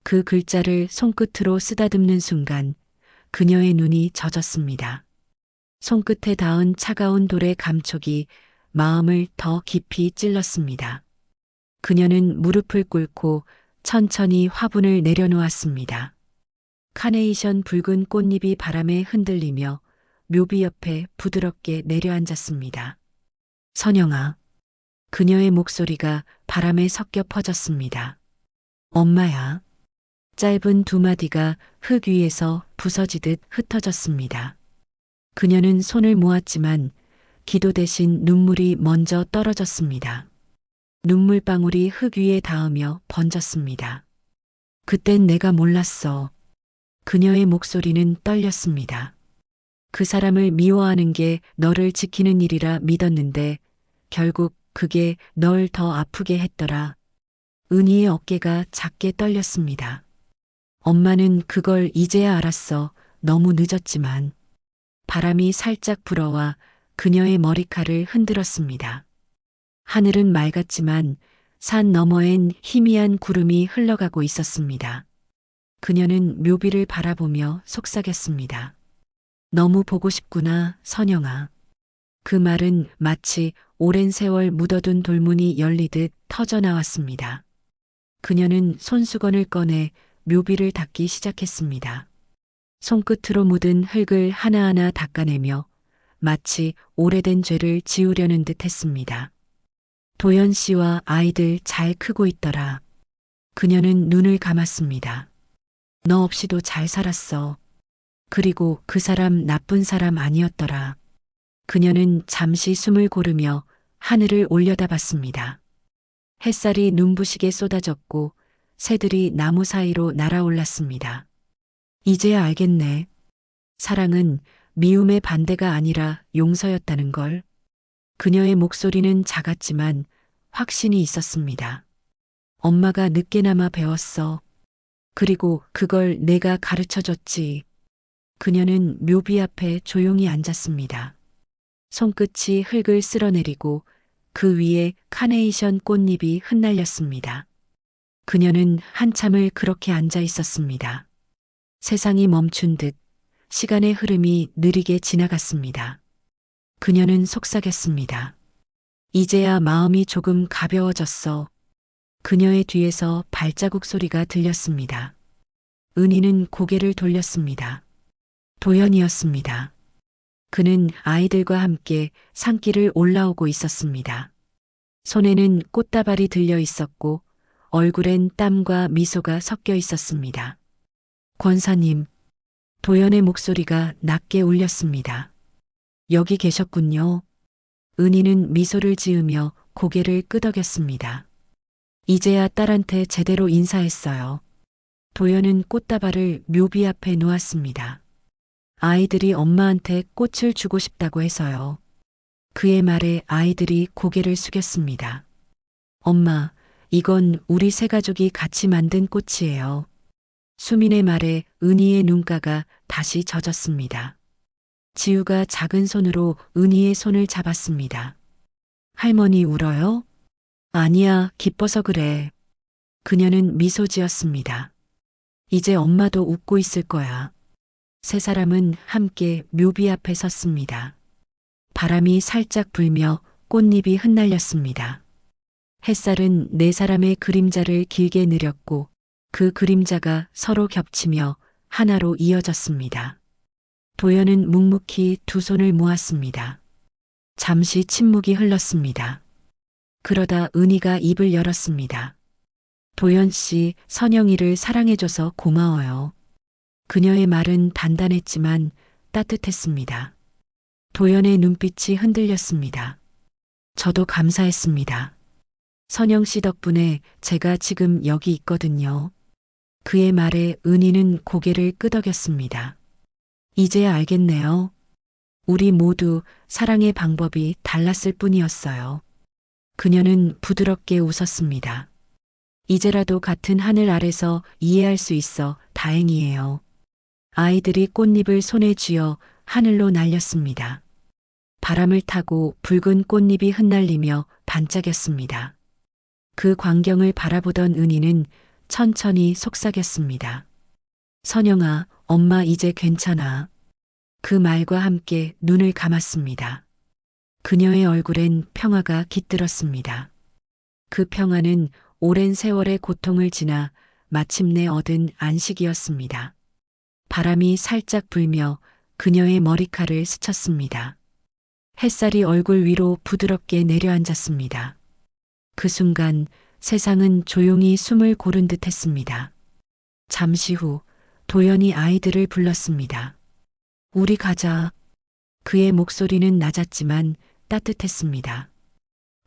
그 글자를 손끝으로 쓰다듬는 순간 그녀의 눈이 젖었습니다. 손끝에 닿은 차가운 돌의 감촉이 마음을 더 깊이 찔렀습니다. 그녀는 무릎을 꿇고 천천히 화분을 내려놓았습니다. 카네이션 붉은 꽃잎이 바람에 흔들리며 묘비 옆에 부드럽게 내려앉았습니다. 선영아. 그녀의 목소리가 바람에 섞여 퍼졌습니다. 엄마야. 짧은 두 마디가 흙 위에서 부서지듯 흩어졌습니다. 그녀는 손을 모았지만 기도 대신 눈물이 먼저 떨어졌습니다. 눈물방울이 흙 위에 닿으며 번졌습니다. 그땐 내가 몰랐어. 그녀의 목소리는 떨렸습니다. 그 사람을 미워하는 게 너를 지키는 일이라 믿었는데 결국 그게 널 더 아프게 했더라. 은희의 어깨가 작게 떨렸습니다. 엄마는 그걸 이제야 알았어. 너무 늦었지만. 바람이 살짝 불어와 그녀의 머리칼을 흔들었습니다. 하늘은 맑았지만 산 너머엔 희미한 구름이 흘러가고 있었습니다. 그녀는 묘비를 바라보며 속삭였습니다. 너무 보고 싶구나, 선영아. 그 말은 마치 오랜 세월 묻어둔 돌문이 열리듯 터져나왔습니다. 그녀는 손수건을 꺼내 묘비를 닦기 시작했습니다. 손끝으로 묻은 흙을 하나하나 닦아내며 마치 오래된 죄를 지우려는 듯 했습니다. 도연 씨와 아이들 잘 크고 있더라. 그녀는 눈을 감았습니다. 너 없이도 잘 살았어. 그리고 그 사람 나쁜 사람 아니었더라. 그녀는 잠시 숨을 고르며 하늘을 올려다봤습니다. 햇살이 눈부시게 쏟아졌고 새들이 나무 사이로 날아올랐습니다. 이제야 알겠네. 사랑은 미움의 반대가 아니라 용서였다는 걸. 그녀의 목소리는 작았지만 확신이 있었습니다. 엄마가 늦게나마 배웠어. 그리고 그걸 내가 가르쳐 줬지. 그녀는 묘비 앞에 조용히 앉았습니다. 손끝이 흙을 쓸어내리고 그 위에 카네이션 꽃잎이 흩날렸습니다. 그녀는 한참을 그렇게 앉아 있었습니다. 세상이 멈춘 듯 시간의 흐름이 느리게 지나갔습니다. 그녀는 속삭였습니다. 이제야 마음이 조금 가벼워졌어. 그녀의 뒤에서 발자국 소리가 들렸습니다. 은희는 고개를 돌렸습니다. 도연이었습니다. 그는 아이들과 함께 산길을 올라오고 있었습니다. 손에는 꽃다발이 들려 있었고 얼굴엔 땀과 미소가 섞여 있었습니다. 권사님, 도연의 목소리가 낮게 울렸습니다. 여기 계셨군요. 은희는 미소를 지으며 고개를 끄덕였습니다. 이제야 딸한테 제대로 인사했어요. 도연은 꽃다발을 묘비 앞에 놓았습니다. 아이들이 엄마한테 꽃을 주고 싶다고 해서요. 그의 말에 아이들이 고개를 숙였습니다. 엄마, 이건 우리 세 가족이 같이 만든 꽃이에요. 수민의 말에 은희의 눈가가 다시 젖었습니다. 지우가 작은 손으로 은희의 손을 잡았습니다. 할머니 울어요? 아니야, 기뻐서 그래. 그녀는 미소 지었습니다. 이제 엄마도 웃고 있을 거야. 세 사람은 함께 묘비 앞에 섰습니다. 바람이 살짝 불며 꽃잎이 흩날렸습니다. 햇살은 네 사람의 그림자를 길게 느렸고 그 그림자가 서로 겹치며 하나로 이어졌습니다. 도연은 묵묵히 두 손을 모았습니다. 잠시 침묵이 흘렀습니다. 그러다 은희가 입을 열었습니다. 도연 씨, 선영이를 사랑해줘서 고마워요. 그녀의 말은 단단했지만 따뜻했습니다. 도연의 눈빛이 흔들렸습니다. 저도 감사했습니다. 선영 씨 덕분에 제가 지금 여기 있거든요. 그의 말에 은희는 고개를 끄덕였습니다. 이제야 알겠네요. 우리 모두 사랑의 방법이 달랐을 뿐이었어요. 그녀는 부드럽게 웃었습니다. 이제라도 같은 하늘 아래서 이해할 수 있어 다행이에요. 아이들이 꽃잎을 손에 쥐어 하늘로 날렸습니다. 바람을 타고 붉은 꽃잎이 흩날리며 반짝였습니다. 그 광경을 바라보던 은희는 천천히 속삭였습니다. 선영아, 엄마 이제 괜찮아. 그 말과 함께 눈을 감았습니다. 그녀의 얼굴엔 평화가 깃들었습니다. 그 평화는 오랜 세월의 고통을 지나 마침내 얻은 안식이었습니다. 바람이 살짝 불며 그녀의 머리칼을 스쳤습니다. 햇살이 얼굴 위로 부드럽게 내려앉았습니다. 그 순간 세상은 조용히 숨을 고른 듯 했습니다. 잠시 후 도연이 아이들을 불렀습니다. 우리 가자. 그의 목소리는 낮았지만 따뜻했습니다.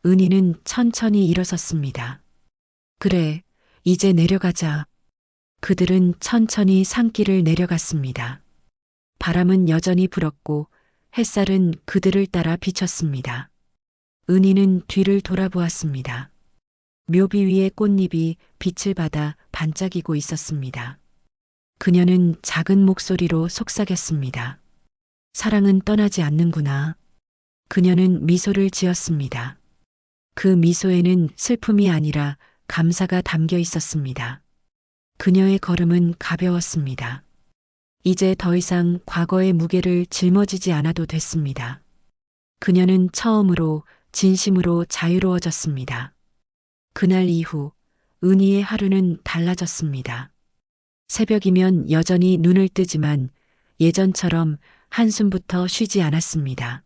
은희는 천천히 일어섰습니다. 그래, 이제 내려가자. 그들은 천천히 산길을 내려갔습니다. 바람은 여전히 불었고 햇살은 그들을 따라 비쳤습니다. 은희는 뒤를 돌아보았습니다. 묘비 위의 꽃잎이 빛을 받아 반짝이고 있었습니다. 그녀는 작은 목소리로 속삭였습니다. 사랑은 떠나지 않는구나. 그녀는 미소를 지었습니다. 그 미소에는 슬픔이 아니라 감사가 담겨 있었습니다. 그녀의 걸음은 가벼웠습니다. 이제 더 이상 과거의 무게를 짊어지지 않아도 됐습니다. 그녀는 처음으로 진심으로 자유로워졌습니다. 그날 이후 은희의 하루는 달라졌습니다. 새벽이면 여전히 눈을 뜨지만 예전처럼 한숨부터 쉬지 않았습니다.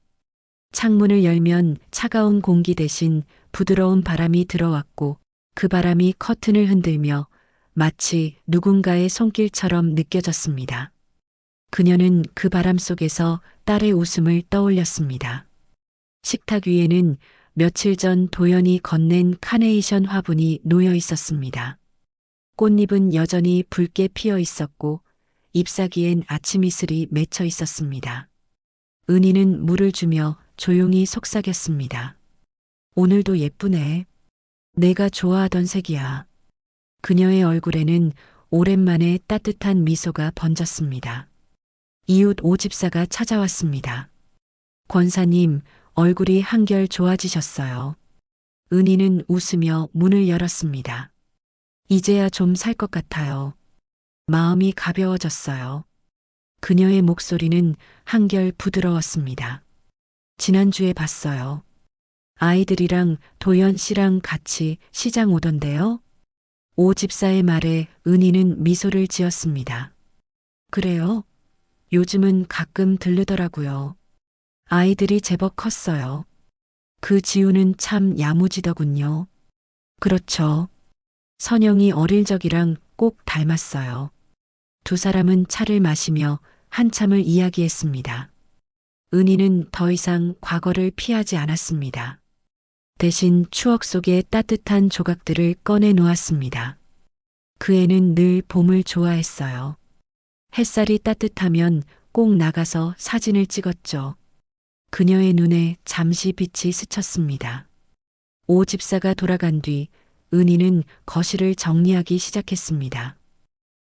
창문을 열면 차가운 공기 대신 부드러운 바람이 들어왔고 그 바람이 커튼을 흔들며 마치 누군가의 손길처럼 느껴졌습니다. 그녀는 그 바람 속에서 딸의 웃음을 떠올렸습니다. 식탁 위에는 며칠 전 도연이 건넨 카네이션 화분이 놓여 있었습니다. 꽃잎은 여전히 붉게 피어 있었고 잎사귀엔 아침 이슬이 맺혀 있었습니다. 은희는 물을 주며 조용히 속삭였습니다. 오늘도 예쁘네. 내가 좋아하던 색이야. 그녀의 얼굴에는 오랜만에 따뜻한 미소가 번졌습니다. 이웃 오집사가 찾아왔습니다. 권사님, 얼굴이 한결 좋아지셨어요. 은희는 웃으며 문을 열었습니다. 이제야 좀 살 것 같아요. 마음이 가벼워졌어요. 그녀의 목소리는 한결 부드러웠습니다. 지난주에 봤어요. 아이들이랑 도연 씨랑 같이 시장 오던데요. 오 집사의 말에 은희는 미소를 지었습니다. 그래요? 요즘은 가끔 들르더라고요. 아이들이 제법 컸어요. 그 지우는 참 야무지더군요. 그렇죠. 선영이 어릴 적이랑 꼭 닮았어요. 두 사람은 차를 마시며 한참을 이야기했습니다. 은희는 더 이상 과거를 피하지 않았습니다. 대신 추억 속의 따뜻한 조각들을 꺼내 놓았습니다. 그 애는 늘 봄을 좋아했어요. 햇살이 따뜻하면 꼭 나가서 사진을 찍었죠. 그녀의 눈에 잠시 빛이 스쳤습니다. 오 집사가 돌아간 뒤 은희는 거실을 정리하기 시작했습니다.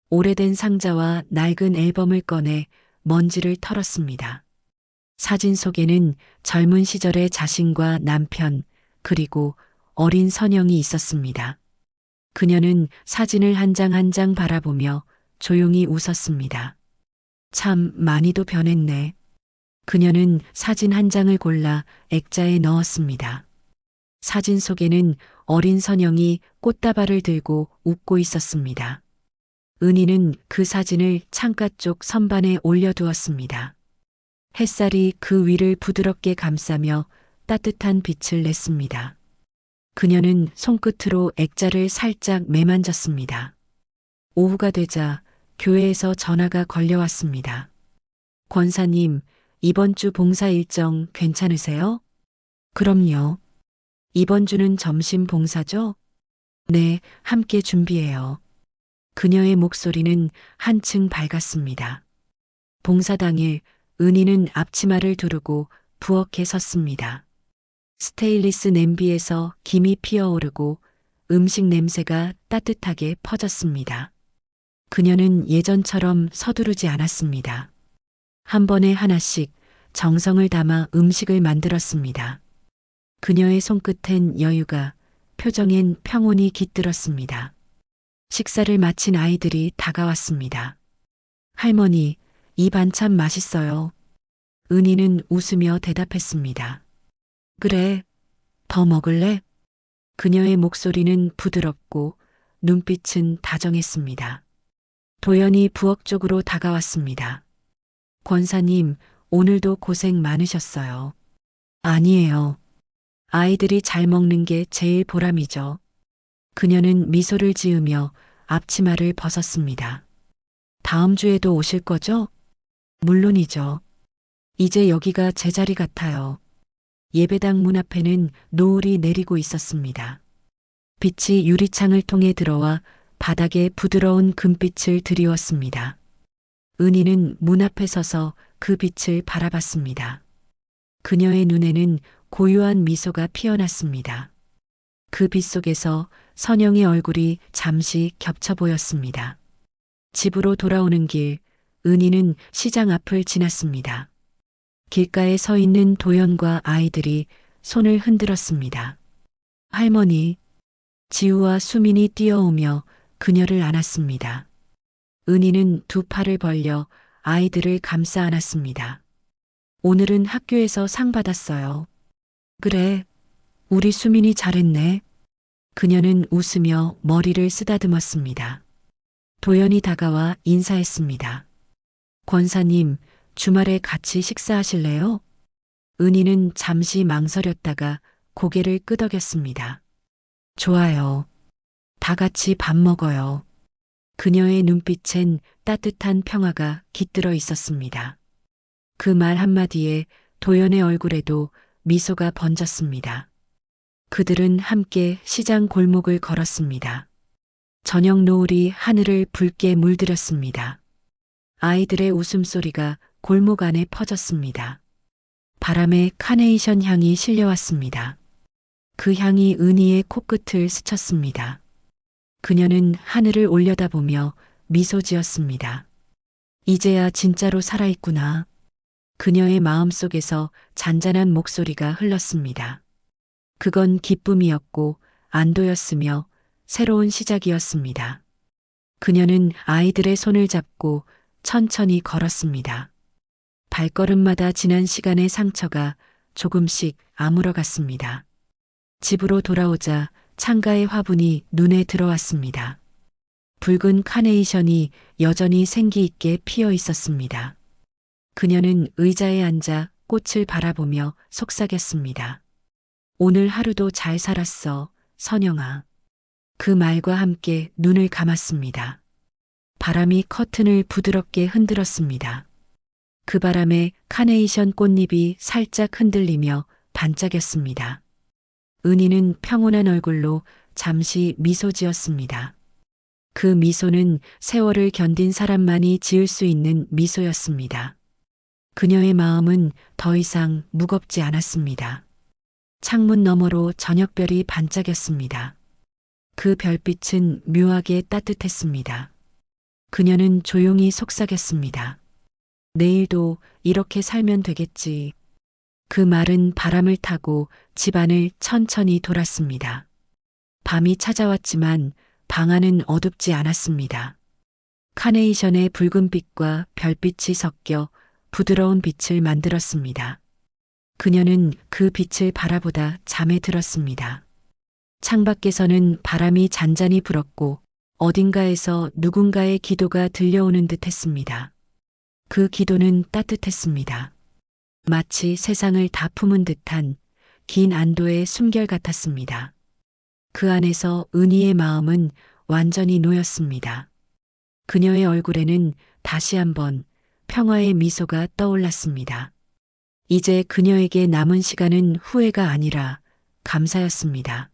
오래된 상자와 낡은 앨범을 꺼내 먼지를 털었습니다. 사진 속에는 젊은 시절의 자신과 남편, 그리고 어린 선영이 있었습니다. 그녀는 사진을 한 장 한 장 바라보며 조용히 웃었습니다. 참 많이도 변했네. 그녀는 사진 한 장을 골라 액자에 넣었습니다. 사진 속에는 어린 선영이 꽃다발을 들고 웃고 있었습니다. 은희는 그 사진을 창가 쪽 선반에 올려두었습니다. 햇살이 그 위를 부드럽게 감싸며 따뜻한 빛을 냈습니다. 그녀는 손끝으로 액자를 살짝 매만졌습니다. 오후가 되자 교회에서 전화가 걸려왔습니다. 권사님, 이번 주 봉사 일정 괜찮으세요? 그럼요. 이번 주는 점심 봉사죠? 네, 함께 준비해요. 그녀의 목소리는 한층 밝았습니다. 봉사 당일 은희는 앞치마를 두르고 부엌에 섰습니다. 스테인리스 냄비에서 김이 피어오르고 음식 냄새가 따뜻하게 퍼졌습니다. 그녀는 예전처럼 서두르지 않았습니다. 한 번에 하나씩 정성을 담아 음식을 만들었습니다. 그녀의 손끝엔 여유가, 표정엔 평온이 깃들었습니다. 식사를 마친 아이들이 다가왔습니다. 할머니, 이 반찬 맛있어요. 은희는 웃으며 대답했습니다. 그래, 더 먹을래? 그녀의 목소리는 부드럽고 눈빛은 다정했습니다. 도연이 부엌 쪽으로 다가왔습니다. 권사님, 오늘도 고생 많으셨어요. 아니에요. 아이들이 잘 먹는 게 제일 보람이죠. 그녀는 미소를 지으며 앞치마를 벗었습니다. 다음 주에도 오실 거죠? 물론이죠. 이제 여기가 제 자리 같아요. 예배당 문 앞에는 노을이 내리고 있었습니다. 빛이 유리창을 통해 들어와 바닥에 부드러운 금빛을 드리웠습니다. 은희는 문 앞에 서서 그 빛을 바라봤습니다. 그녀의 눈에는 고요한 미소가 피어났습니다. 그 빛 속에서 선영의 얼굴이 잠시 겹쳐 보였습니다. 집으로 돌아오는 길, 은희는 시장 앞을 지났습니다. 길가에 서 있는 도연과 아이들이 손을 흔들었습니다. 할머니, 지우와 수민이 뛰어오며 그녀를 안았습니다. 은희는 두 팔을 벌려 아이들을 감싸 안았습니다. 오늘은 학교에서 상 받았어요. 그래, 우리 수민이 잘했네. 그녀는 웃으며 머리를 쓰다듬었습니다. 도연이 다가와 인사했습니다. 권사님, 주말에 같이 식사하실래요? 은희는 잠시 망설였다가 고개를 끄덕였습니다. 좋아요. 다 같이 밥 먹어요. 그녀의 눈빛엔 따뜻한 평화가 깃들어 있었습니다. 그 말 한마디에 도연의 얼굴에도 미소가 번졌습니다. 그들은 함께 시장 골목을 걸었습니다. 저녁 노을이 하늘을 붉게 물들였습니다. 아이들의 웃음소리가 골목 안에 퍼졌습니다. 바람에 카네이션 향이 실려왔습니다. 그 향이 은희의 코끝을 스쳤습니다. 그녀는 하늘을 올려다보며 미소 지었습니다. 이제야 진짜로 살아있구나. 그녀의 마음속에서 잔잔한 목소리가 흘렀습니다. 그건 기쁨이었고 안도였으며 새로운 시작이었습니다. 그녀는 아이들의 손을 잡고 천천히 걸었습니다. 발걸음마다 지난 시간의 상처가 조금씩 아물어갔습니다. 집으로 돌아오자 창가의 화분이 눈에 들어왔습니다. 붉은 카네이션이 여전히 생기 있게 피어 있었습니다. 그녀는 의자에 앉아 꽃을 바라보며 속삭였습니다. 오늘 하루도 잘 살았어, 선영아. 그 말과 함께 눈을 감았습니다. 바람이 커튼을 부드럽게 흔들었습니다. 그 바람에 카네이션 꽃잎이 살짝 흔들리며 반짝였습니다. 은희는 평온한 얼굴로 잠시 미소 지었습니다. 그 미소는 세월을 견딘 사람만이 지을 수 있는 미소였습니다. 그녀의 마음은 더 이상 무겁지 않았습니다. 창문 너머로 저녁별이 반짝였습니다. 그 별빛은 묘하게 따뜻했습니다. 그녀는 조용히 속삭였습니다. 내일도 이렇게 살면 되겠지. 그 말은 바람을 타고 집안을 천천히 돌았습니다. 밤이 찾아왔지만 방 안은 어둡지 않았습니다. 카네이션의 붉은빛과 별빛이 섞여 부드러운 빛을 만들었습니다. 그녀는 그 빛을 바라보다 잠에 들었습니다. 창밖에서는 바람이 잔잔히 불었고 어딘가에서 누군가의 기도가 들려오는 듯 했습니다. 그 기도는 따뜻했습니다. 마치 세상을 다 품은 듯한 긴 안도의 숨결 같았습니다. 그 안에서 은희의 마음은 완전히 놓였습니다. 그녀의 얼굴에는 다시 한번 평화의 미소가 떠올랐습니다. 이제 그녀에게 남은 시간은 후회가 아니라 감사였습니다.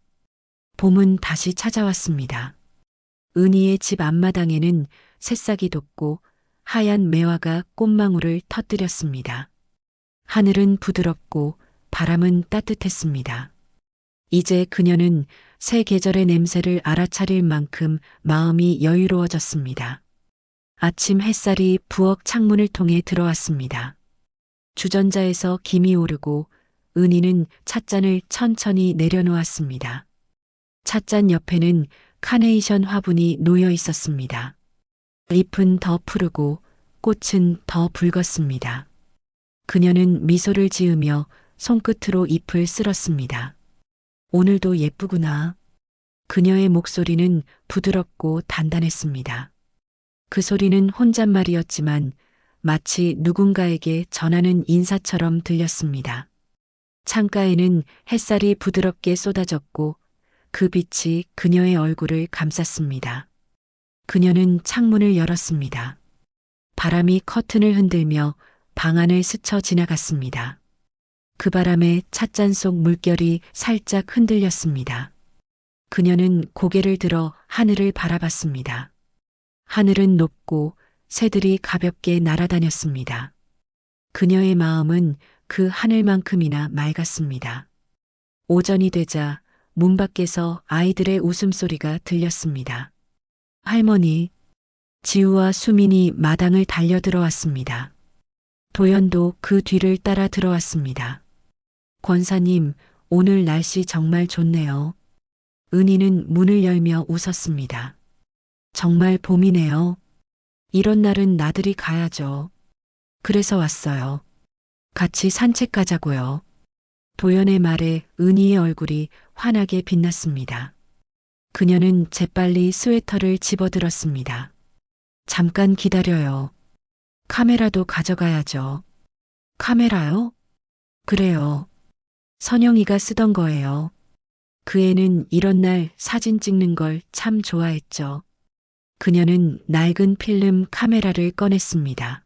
봄은 다시 찾아왔습니다. 은희의 집 앞마당에는 새싹이 돋고 하얀 매화가 꽃망울을 터뜨렸습니다. 하늘은 부드럽고 바람은 따뜻했습니다. 이제 그녀는 새 계절의 냄새를 알아차릴 만큼 마음이 여유로워졌습니다. 아침 햇살이 부엌 창문을 통해 들어왔습니다. 주전자에서 김이 오르고 은희는 찻잔을 천천히 내려놓았습니다. 찻잔 옆에는 카네이션 화분이 놓여 있었습니다. 잎은 더 푸르고 꽃은 더 붉었습니다. 그녀는 미소를 지으며 손끝으로 잎을 쓸었습니다. 오늘도 예쁘구나. 그녀의 목소리는 부드럽고 단단했습니다. 그 소리는 혼잣말이었지만 마치 누군가에게 전하는 인사처럼 들렸습니다. 창가에는 햇살이 부드럽게 쏟아졌고 그 빛이 그녀의 얼굴을 감쌌습니다. 그녀는 창문을 열었습니다. 바람이 커튼을 흔들며 방 안을 스쳐 지나갔습니다. 그 바람에 찻잔 속 물결이 살짝 흔들렸습니다. 그녀는 고개를 들어 하늘을 바라봤습니다. 하늘은 높고 새들이 가볍게 날아다녔습니다. 그녀의 마음은 그 하늘만큼이나 맑았습니다. 오전이 되자 문 밖에서 아이들의 웃음소리가 들렸습니다. 할머니, 지우와 수민이 마당을 달려 들어왔습니다. 도연도 그 뒤를 따라 들어왔습니다. 권사님, 오늘 날씨 정말 좋네요. 은희는 문을 열며 웃었습니다. 정말 봄이네요. 이런 날은 나들이 가야죠. 그래서 왔어요. 같이 산책 가자고요. 도연의 말에 은희의 얼굴이 환하게 빛났습니다. 그녀는 재빨리 스웨터를 집어들었습니다. 잠깐 기다려요. 카메라도 가져가야죠. 카메라요? 그래요. 선영이가 쓰던 거예요. 그 애는 이런 날 사진 찍는 걸 참 좋아했죠. 그녀는 낡은 필름 카메라를 꺼냈습니다.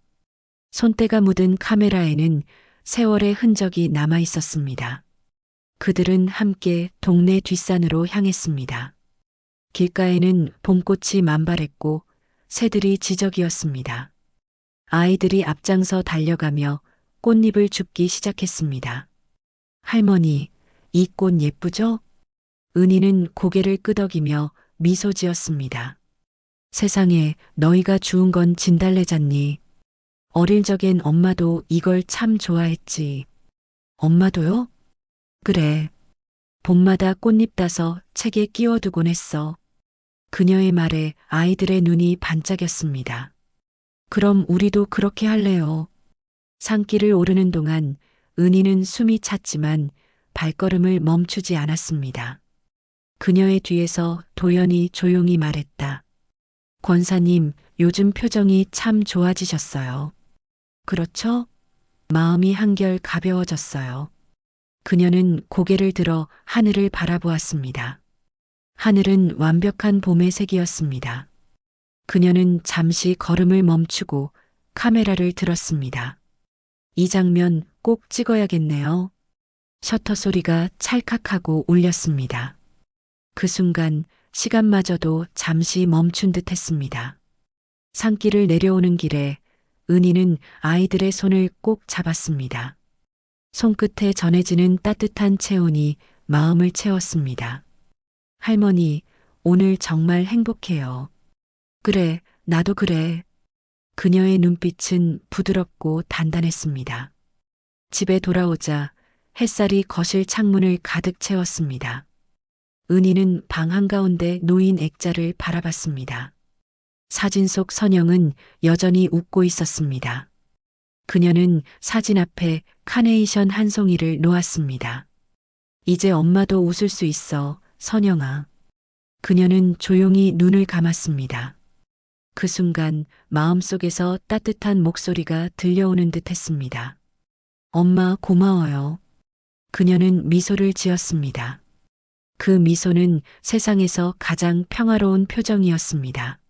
손때가 묻은 카메라에는 세월의 흔적이 남아 있었습니다. 그들은 함께 동네 뒷산으로 향했습니다. 길가에는 봄꽃이 만발했고 새들이 지저귀었습니다. 아이들이 앞장서 달려가며 꽃잎을 줍기 시작했습니다. 할머니, 이 꽃 예쁘죠? 은희는 고개를 끄덕이며 미소 지었습니다. 세상에 너희가 주운 건 진달래잖니. 어릴 적엔 엄마도 이걸 참 좋아했지. 엄마도요? 그래. 봄마다 꽃잎 따서 책에 끼워두곤 했어. 그녀의 말에 아이들의 눈이 반짝였습니다. 그럼 우리도 그렇게 할래요. 산길을 오르는 동안 은희는 숨이 찼지만 발걸음을 멈추지 않았습니다. 그녀의 뒤에서 도연이 조용히 말했다. 권사님, 요즘 표정이 참 좋아지셨어요. 그렇죠? 마음이 한결 가벼워졌어요. 그녀는 고개를 들어 하늘을 바라보았습니다. 하늘은 완벽한 봄의 색이었습니다. 그녀는 잠시 걸음을 멈추고 카메라를 들었습니다. 이 장면 꼭 찍어야겠네요. 셔터 소리가 찰칵하고 울렸습니다. 그 순간 시간마저도 잠시 멈춘 듯 했습니다. 산길을 내려오는 길에 은희는 아이들의 손을 꼭 잡았습니다. 손끝에 전해지는 따뜻한 체온이 마음을 채웠습니다. 할머니, 오늘 정말 행복해요. 그래, 나도 그래. 그녀의 눈빛은 부드럽고 단단했습니다. 집에 돌아오자 햇살이 거실 창문을 가득 채웠습니다. 은희는 방 한가운데 놓인 액자를 바라봤습니다. 사진 속 선영은 여전히 웃고 있었습니다. 그녀는 사진 앞에 카네이션 한 송이를 놓았습니다. 이제 엄마도 웃을 수 있어, 선영아. 그녀는 조용히 눈을 감았습니다. 그 순간 마음속에서 따뜻한 목소리가 들려오는 듯 했습니다. 엄마 고마워요. 그녀는 미소를 지었습니다. 그 미소는 세상에서 가장 평화로운 표정이었습니다.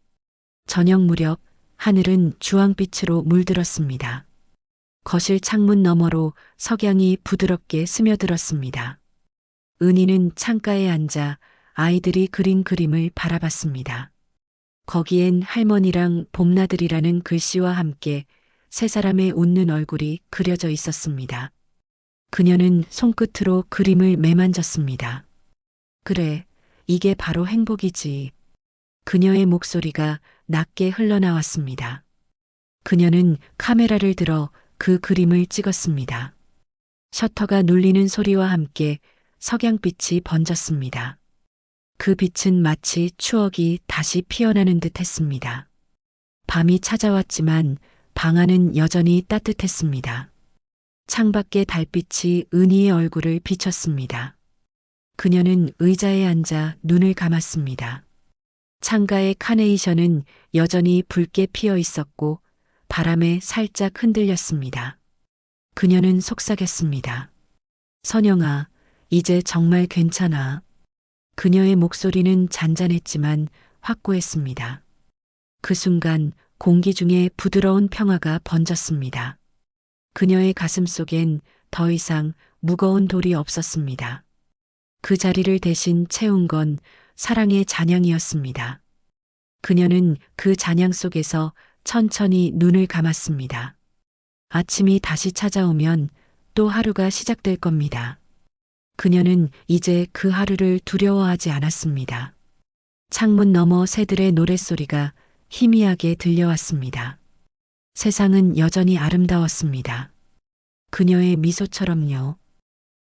저녁 무렵 하늘은 주황빛으로 물들었습니다. 거실 창문 너머로 석양이 부드럽게 스며들었습니다. 은희는 창가에 앉아 아이들이 그린 그림을 바라봤습니다. 거기엔 할머니랑 봄나들이라는 글씨와 함께 세 사람의 웃는 얼굴이 그려져 있었습니다. 그녀는 손끝으로 그림을 매만졌습니다. 그래, 이게 바로 행복이지. 그녀의 목소리가 낮게 흘러나왔습니다. 그녀는 카메라를 들어 그 그림을 찍었습니다. 셔터가 눌리는 소리와 함께 석양빛이 번졌습니다. 그 빛은 마치 추억이 다시 피어나는 듯 했습니다. 밤이 찾아왔지만 방 안은 여전히 따뜻했습니다. 창밖의 달빛이 은희의 얼굴을 비쳤습니다. 그녀는 의자에 앉아 눈을 감았습니다. 창가의 카네이션은 여전히 붉게 피어 있었고 바람에 살짝 흔들렸습니다. 그녀는 속삭였습니다. 선영아, 이제 정말 괜찮아. 그녀의 목소리는 잔잔했지만 확고했습니다. 그 순간 공기 중에 부드러운 평화가 번졌습니다. 그녀의 가슴 속엔 더 이상 무거운 돌이 없었습니다. 그 자리를 대신 채운 건 사랑의 잔향이었습니다. 그녀는 그 잔향 속에서 천천히 눈을 감았습니다. 아침이 다시 찾아오면 또 하루가 시작될 겁니다. 그녀는 이제 그 하루를 두려워하지 않았습니다. 창문 너머 새들의 노랫소리가 희미하게 들려왔습니다. 세상은 여전히 아름다웠습니다. 그녀의 미소처럼요.